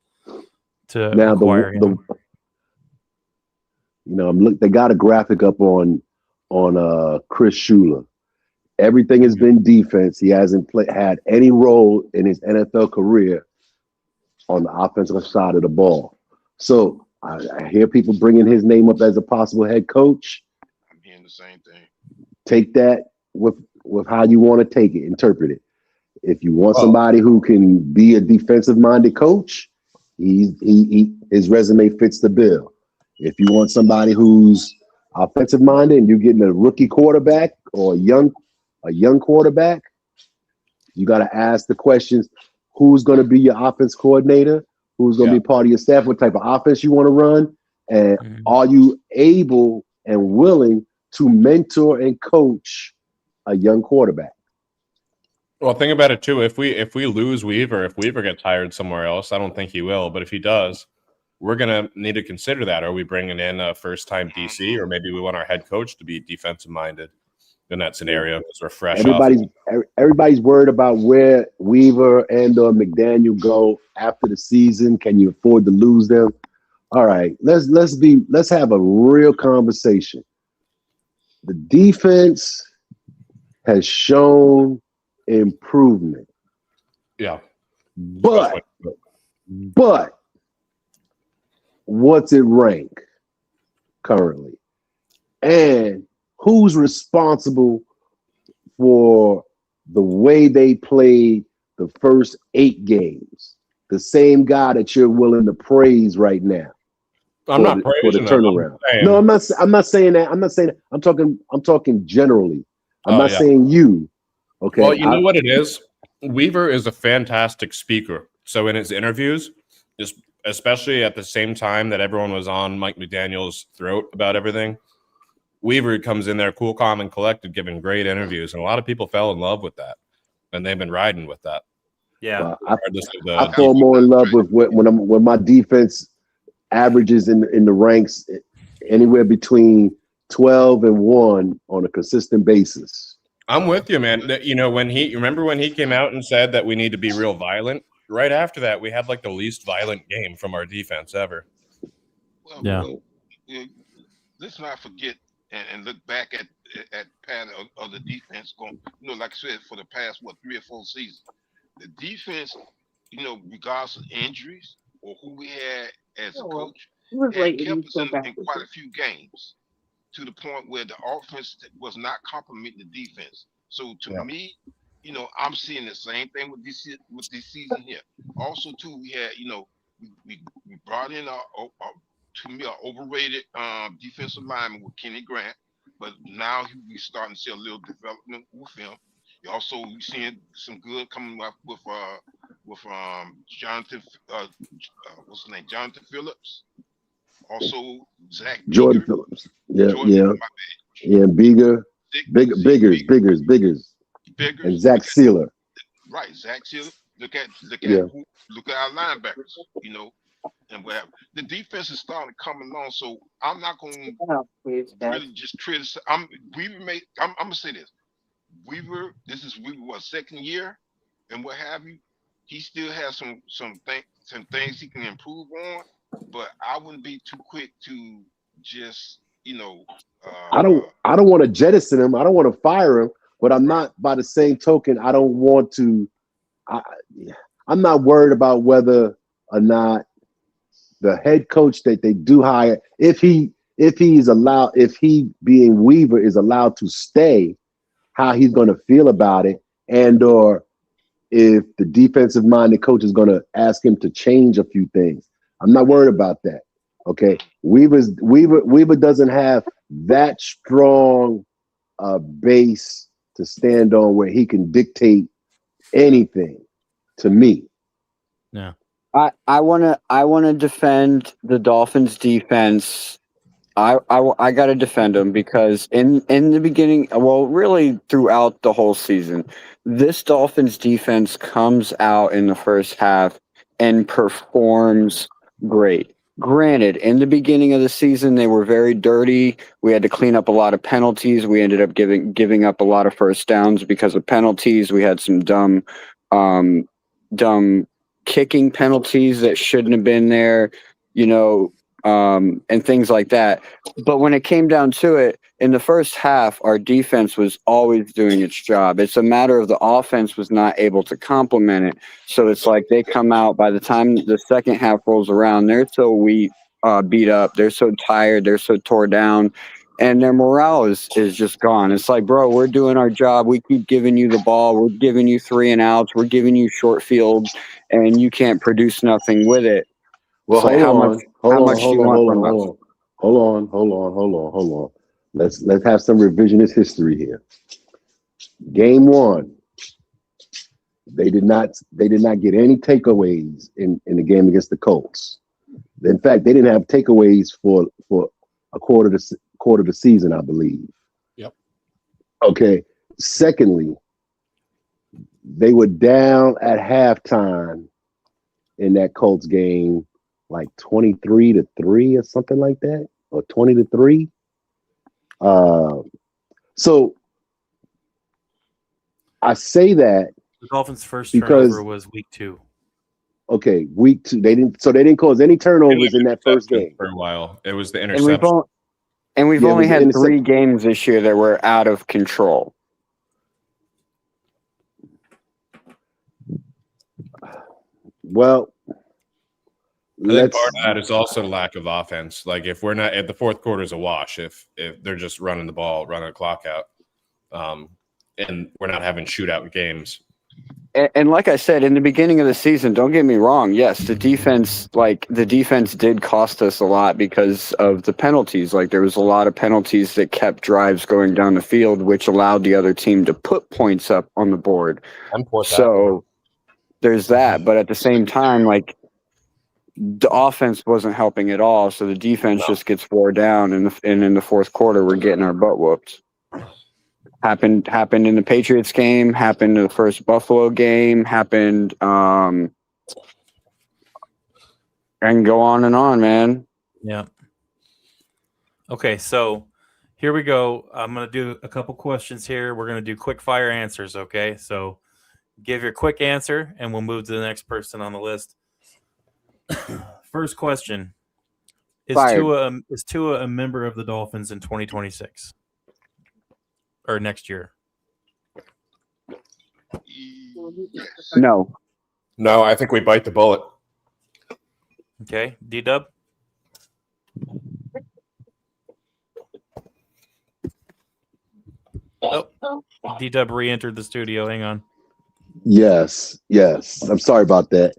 to acquire him. They got a graphic up on Chris Shula. Everything has been defense. He hasn't had any role in his NFL career on the offensive side of the ball. So I hear people bringing his name up as a possible head coach. I'm hearing the same thing. Take that with how you want to take it, interpret it. If you want somebody who can be a defensive-minded coach, his resume fits the bill. If you want somebody who's offensive-minded and you're getting a rookie quarterback or a young quarterback, you got to ask the questions: who's going to be your offense coordinator? Who's going to be part of your staff? What type of offense you want to run? And are you able and willing to mentor and coach a young quarterback? Well, think about it too. If we lose Weaver, if Weaver gets hired somewhere else, I don't think he will. But if he does, we're gonna need to consider that. Are we bringing in a first-time DC, or maybe we want our head coach to be defensive-minded in that scenario because we're fresh? Everybody's worried about where Weaver and or McDaniel go after the season. Can you afford to lose them? All right, let's have a real conversation. The defense has shown improvement. Yeah. But what's it rank currently? And who's responsible for the way they played the first 8 games? The same guy that you're willing to praise right now. I'm not praising for the turnaround. No, I'm not saying that. I'm talking generally. I'm not saying you. Okay. Well, you know what it is? Weaver is a fantastic speaker. So in his interviews, especially at the same time that everyone was on Mike McDaniel's throat about everything, Weaver comes in there cool, calm, and collected, giving great interviews. And a lot of people fell in love with that. And they've been riding with that. Yeah. I fall more in love with when my defense averages in the ranks anywhere between 12 and 1 on a consistent basis. I'm with you, man. Remember when he came out and said that we need to be real violent? Right after that, we had like the least violent game from our defense ever. Well, let's not forget and look back at pattern of the defense going. Like I said, for the past 3 or 4 seasons, the defense, regardless of injuries or who we had as a coach, had kept us in quite a few games to the point where the offense was not complimenting the defense. So to me, I'm seeing the same thing with this season here. Also, too, we had, we brought in to me an overrated defensive lineman with Kenny Grant, but now we're starting to see a little development with him. You also seeing some good coming up with Jonathan. What's his name? Jonathan Phillips. Also Zach Jordan Beaker. Phillips. Yeah, Jordan, yeah, my bad. yeah. Biggers, Biggers. and Zach Sealer. Right, Zach Sealer. Look at Yeah. our linebackers. And what happened. The defense is starting to come along, so I'm not going to really just criticize. I'm gonna say this. This is Weaver what, second year, and what have you. He still has some things he can improve on, but I wouldn't be too quick to just I don't want to jettison him. I don't want to fire him, but I'm not. By the same token, I don't want to. I'm not worried about whether or not the head coach that they do hire, if he being Weaver is allowed to stay, how he's going to feel about it, and or if the defensive minded coach is going to ask him to change a few things. I'm not worried about that. Okay, Weaver doesn't have that strong base to stand on where he can dictate anything to me. Yeah. I wanna defend the Dolphins defense. I gotta defend them because in the beginning, well, really throughout the whole season, this Dolphins defense comes out in the first half and performs great. Granted, in the beginning of the season, they were very dirty. We had to clean up a lot of penalties. We ended up giving up a lot of first downs because of penalties. We had some dumb kicking penalties that shouldn't have been there, and things like that. But when it came down to it, in the first half, our defense was always doing its job. It's a matter of the offense was not able to complement it. So it's like they come out, by the time the second half rolls around, they're so beat up, they're so tired, they're so tore down, and their morale is just gone. It's like, bro, we're doing our job. We keep giving you the ball. We're giving you 3 and outs. We're giving you short field, and you can't produce nothing with it. Well, So how much do you want from us? Hold on. Let's have some revisionist history here. Game 1, they did not get any takeaways in the game against the Colts. In fact, they didn't have takeaways for a quarter of the season, I believe. Yep. Okay. Secondly, they were down at halftime in that Colts game, like 23-3 or something like that, or 20-3. So I say that The Dolphins' first because turnover was week 2. okay, week 2 they didn't cause any turnovers in that first game for a while. It was the And interception. we've only had 3 games this year that were out of control. Well, I think part of that is also lack of offense. Like if we're not at the fourth quarter is a wash, if they're just running the ball, running the clock out, and we're not having shootout games. And like I said, in the beginning of the season, don't get me wrong. Yes, the defense did cost us a lot because of the penalties. Like there was a lot of penalties that kept drives going down the field, which allowed the other team to put points up on the board. So there's that. But at the same time, like the offense wasn't helping at all. So the defense just gets wore down. And in the fourth quarter, we're getting our butt whooped. Happened in the Patriots game, happened in the first Buffalo game, happened and go on, man. Yeah. Okay, so here we go. I'm going to do a couple questions here. We're going to do quick fire answers, okay? So give your quick answer and we'll move to the next person on the list. First question. Is Tua a member of the Dolphins in 2026? Or next year? No, I think we bite the bullet. Okay, D-Dub? Oh, D-Dub re-entered the studio. Hang on. Yes. I'm sorry about that.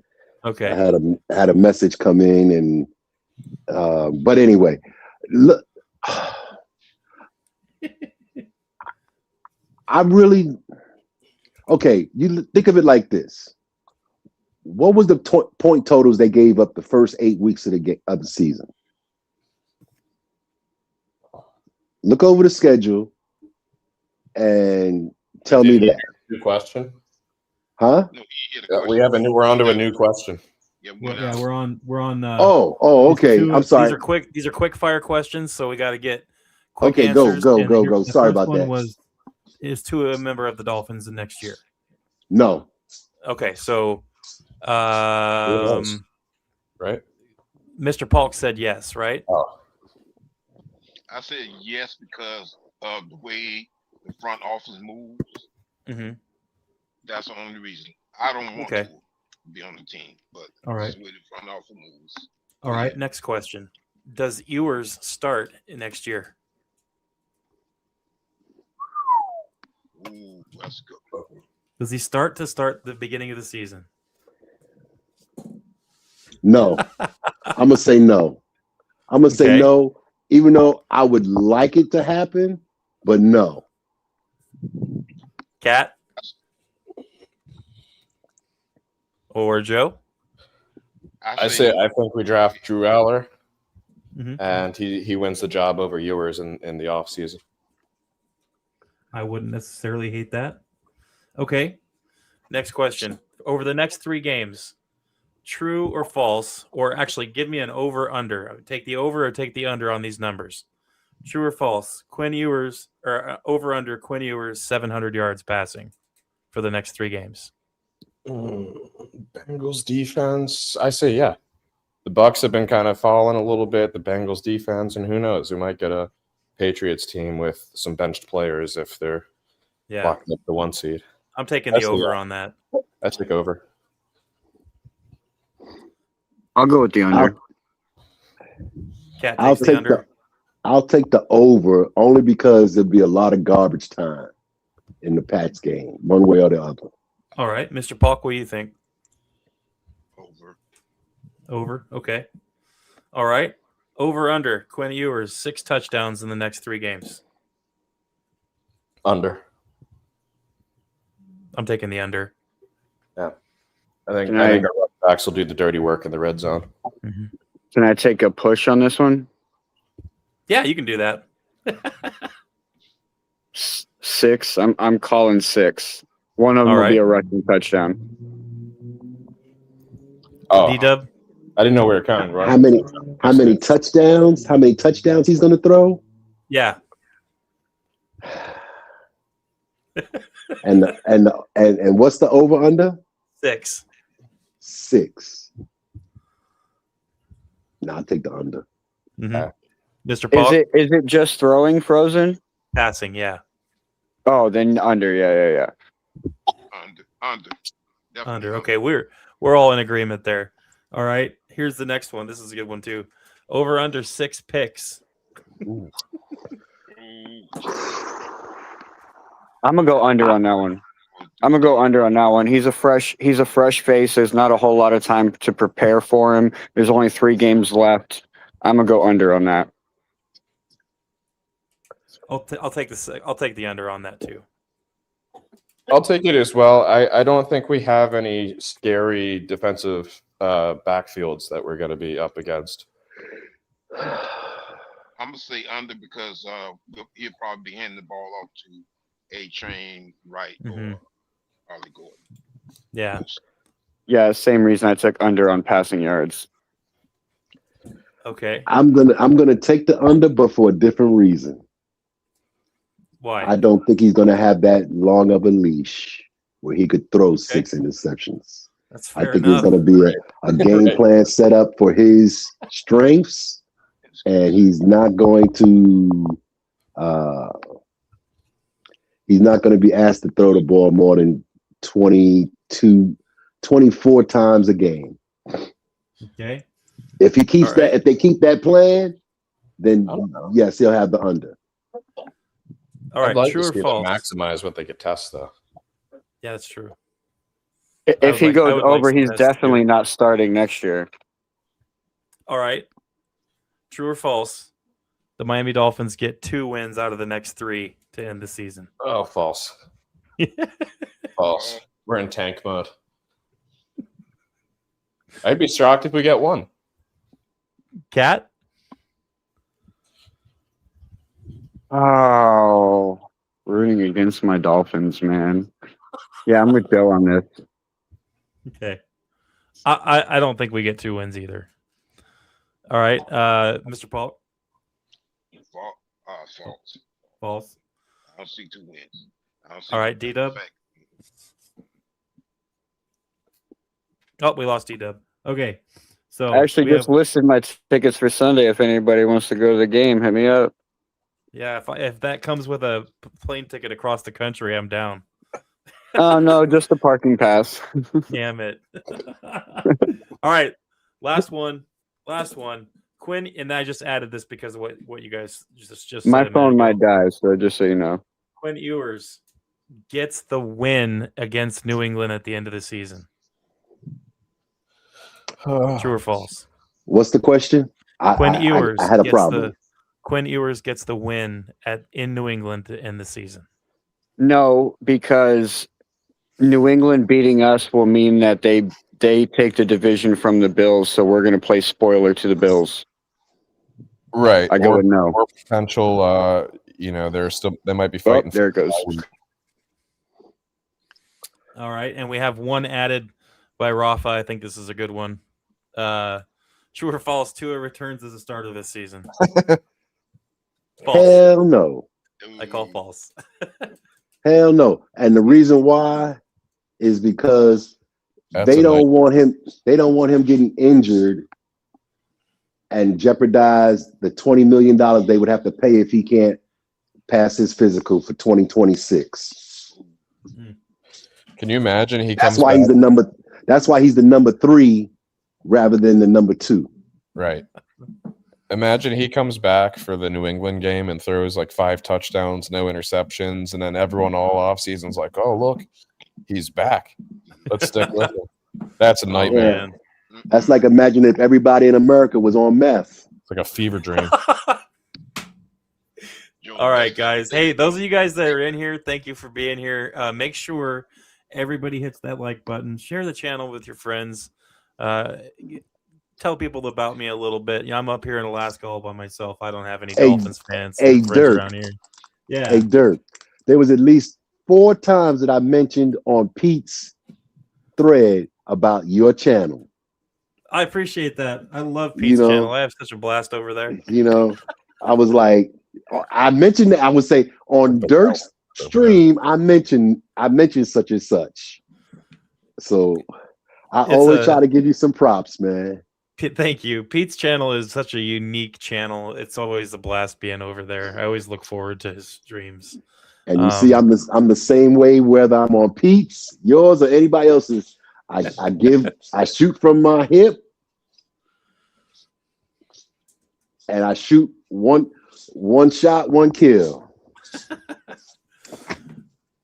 Okay. I had a message come in, and but anyway, look, Okay, you think of it like this. What was the point totals they gave up the first 8 weeks of the season? Look over the schedule and tell me that. New question. Huh? No, you get a We question. have a new. We're on to a new question. Yeah, Yeah, we're on. Oh, these okay. I'm sorry. These are quick fire questions, so we got to get quick Okay, go. answers. And Sorry the first about one that. is to a member of the Dolphins the next year. No. Okay, so Right. Mr. Polk said yes, right? Oh, I said yes because of the way the front office moves. Mm-hmm. That's the only reason. I don't want Okay. to be on the team, but All right. this is the way the front office moves. All right. Next question. Does Ewers start next year? Ooh, that's good. Does he start the beginning of the season? No. I'm gonna say no. I'm gonna say Okay. no, even though I would like it to happen, but no. Cat or Joe? I think we draft Drew Aller, Mhm. and he wins the job over Ewers in the offseason. I wouldn't necessarily hate that. Okay. Next question. Over the next 3 games, true or false, or actually give me an over-under. Take the over or take the under on these numbers. True or false, Quinn Ewers, or over-under Quinn Ewers 700 yards passing for the next 3 games. Bengals defense, I say yeah. The Bucs have been kind of falling a little bit. The Bengals defense, and who knows, we might get a Patriots team with some benched players if they're locking up the 1 seed. I'm taking the over on that. I take over. I'll go with the under. Cat I'll takes the take under. I'll take the over only because there'll be a lot of garbage time in the Pats game, one way or the other. All right. Mr. Polk, what do you think? Over. Over. Okay. All right. Over under Quinn Ewers 6 touchdowns in the next 3 games. Under. I'm taking the under. Yeah. I think Can our I- running backs will do the dirty work in the red zone. Can I take a push on this one? Yeah, you can do that. 6. I'm calling 6. One of them All will be right. a rushing touchdown. Oh, D-Dub. I didn't know we were counting. Right? How many touchdowns? How many touchdowns he's gonna throw? Yeah. And what's the over under? 6. 6. No, I'll take the under. Mr. Polk. Is it just throwing Frozen? Passing, yeah. Oh, then under. Yeah. Under. Definitely Under. Okay, we're all in agreement there. All right. Here's the next one. This is a good one too. Over under 6 picks. Ooh. I'm gonna go under on that one. He's a fresh face. There's not a whole lot of time to prepare for him. There's only 3 games left. I'm gonna go under on that. I'll take the under on that too. I'll take it as well. I don't think we have any scary defensive backfields that we're going to be up against. I'm gonna say under because he'll probably be handing the ball off to A-Train, Wright, or Harley Gordon. Yeah. Yeah, same reason I took under on passing yards. Okay. I'm gonna take the under, but for a different reason. Why? I don't think he's gonna have that long of a leash where he could throw 6 interceptions. That's fair I think enough. there's gonna be a game plan set up for his strengths, and he's not going to be asked to throw the ball more than 24 times a game. Okay. If he keeps All right. if they keep that plan, then yes, he'll have the under. All right. I'd like True to or see them false? maximize what they could test, though. Yeah, that's true. If he I goes would like over, some he's tests, definitely too. not starting next year. All right. True or false? The Miami Dolphins get 2 wins out of the next 3 to end the season. Oh, false. False. We're in tank mode. I'd be shocked if we get one. Cat? Oh, rooting against my Dolphins, man. Yeah, I'm with Joe on this. Okay. I don't think we get 2 wins either. All right. Mr. Paul? False. False. I don't see 2 wins. I don't see All right, D-Dub? Oh, we lost D-Dub. Okay. So I actually we just have, listed my tickets for Sunday. If anybody wants to go to the game, hit me up. yeah, if that comes with a plane ticket across the country, I'm down. Oh, no, just the parking pass. Damn it. All right. Last one. Quinn, and I just added this because of what you guys just My said. phone might die, so just so you know. Quinn Ewers gets the win against New England at the end of the season. True or false? What's the question? Quinn Ewers I had a problem. Quinn Ewers gets the win in New England to end the season. No, because New England beating us will mean that they take the division from the Bills, so we're going to play spoiler to the Bills. Right. I go with no. Or potential, they might be fighting. There it goes. All right, and we have one added by Rafa. I think this is a good one. True or false? Tua returns as a starter this season. False. Hell no. I call false. Hell no. And the reason why is because they don't want him getting injured and jeopardize the $20 million they would have to pay if he can't pass his physical for 2026. Can you imagine That's why he's the number 3 rather than the number 2. Right. Imagine he comes back for the New England game and throws like 5 touchdowns, no interceptions, and then everyone all off season's like, "Oh, look, he's back. Let's stick with him." That's a nightmare. Yeah. That's like imagine if everybody in America was on meth. It's like a fever dream. All right, guys. Hey, those of you guys that are in here, thank you for being here. Make sure everybody hits that like button. Share the channel with your friends. Tell people about me a little bit. I'm up here in Alaska all by myself. I don't have any Dolphins fans. Hey, friends Dirk. around here. Yeah. Hey, Dirk. There was at least 4 times that I mentioned on Pete's thread about your channel. I appreciate that. I love Pete's channel. I have such a blast over there. I was like, I mentioned that I would say on Dirk's stream, I mentioned such and such. So I always try to give you some props, man. Thank you. Pete's channel is such a unique channel. It's always a blast being over there. I always look forward to his streams. And you see, I'm the same way whether I'm on Pete's, yours, or anybody else's. I shoot from my hip, and I shoot one shot, one kill.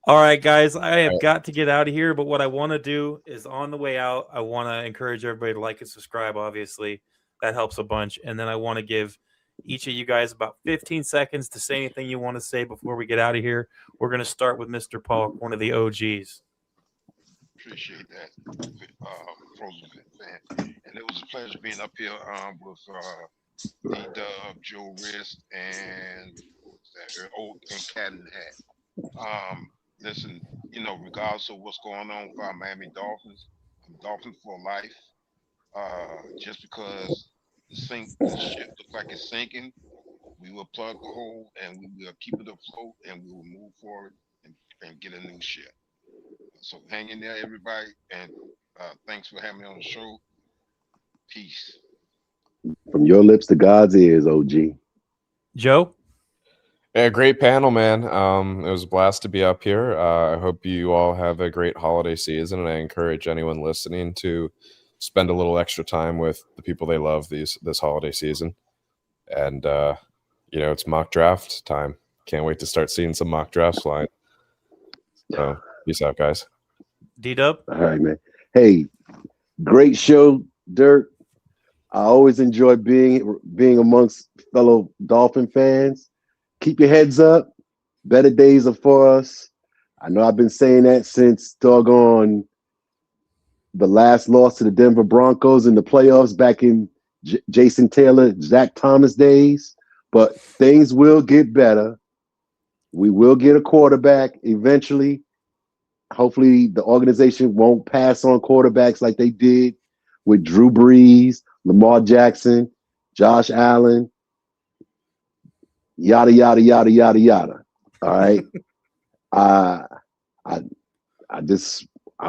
All right, guys, I have got to get out of here, but what I want to do is on the way out, I want to encourage everybody to like and subscribe, obviously. That helps a bunch. And then I want to give each of you guys about 15 seconds to say anything you want to say before we get out of here. We're going to start with Mr. Paul, one of the OGs. Appreciate that, Frozen fan. And it was a pleasure being up here with D-Dub, Joe Wrist, and old Cat in the Hat. Listen, regardless of what's going on with our Miami Dolphins, I'm Dolphin for life. Just because the ship looks like it's sinking, we will plug the hole and we will keep it afloat and we will move forward and get a new ship. So hang in there, everybody, and thanks for having me on the show. Peace. From your lips to God's ears, OG. Joe? Yeah, great panel, man. It was a blast to be up here. I hope you all have a great holiday season, and I encourage anyone listening to spend a little extra time with the people they love this holiday season. And it's mock draft time. Can't wait to start seeing some mock drafts flying. So peace out, guys. D-Dub? All right, man. Hey, great show, Dirk. I always enjoy being amongst fellow Dolphin fans. Keep your heads up. Better days are for us. I know I've been saying that since doggone the last loss to the Denver Broncos in the playoffs back in Jason Taylor, Zach Thomas days, but things will get better. We will get a quarterback eventually. Hopefully the organization won't pass on quarterbacks like they did with Drew Brees, Lamar Jackson, Josh Allen, yada, yada, yada, yada, yada. All right. I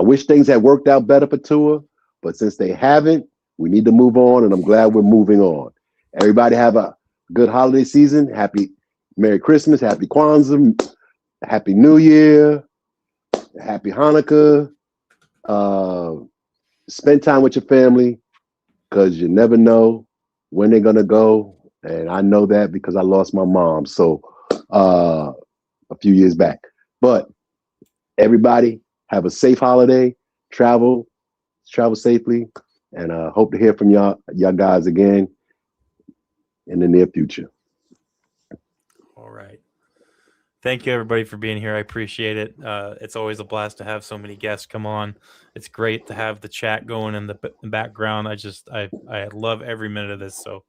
wish things had worked out better for Tua, but since they haven't, we need to move on, and I'm glad we're moving on. Everybody have a good holiday season. Happy Merry Christmas, Happy Kwanzaa, Happy New Year, Happy Hanukkah. Spend time with your family because you never know when they're gonna go. And I know that because I lost my mom a few years back. But everybody have a safe holiday, travel safely, and hope to hear from y'all guys again in the near future. All right. Thank you, everybody, for being here. I appreciate it. It's always a blast to have so many guests come on. It's great to have the chat going in the background. I love every minute of this. So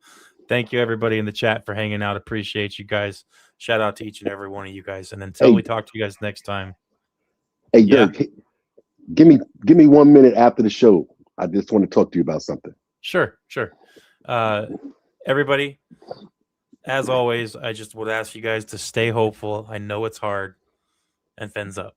thank you, everybody in the chat, for hanging out. Appreciate you guys. Shout out to each and every one of you guys. And until we talk to you guys next time. Hey, Dirk, give me 1 minute after the show. I just want to talk to you about something. Sure. Everybody, as always, I just would ask you guys to stay hopeful. I know it's hard, and fins up.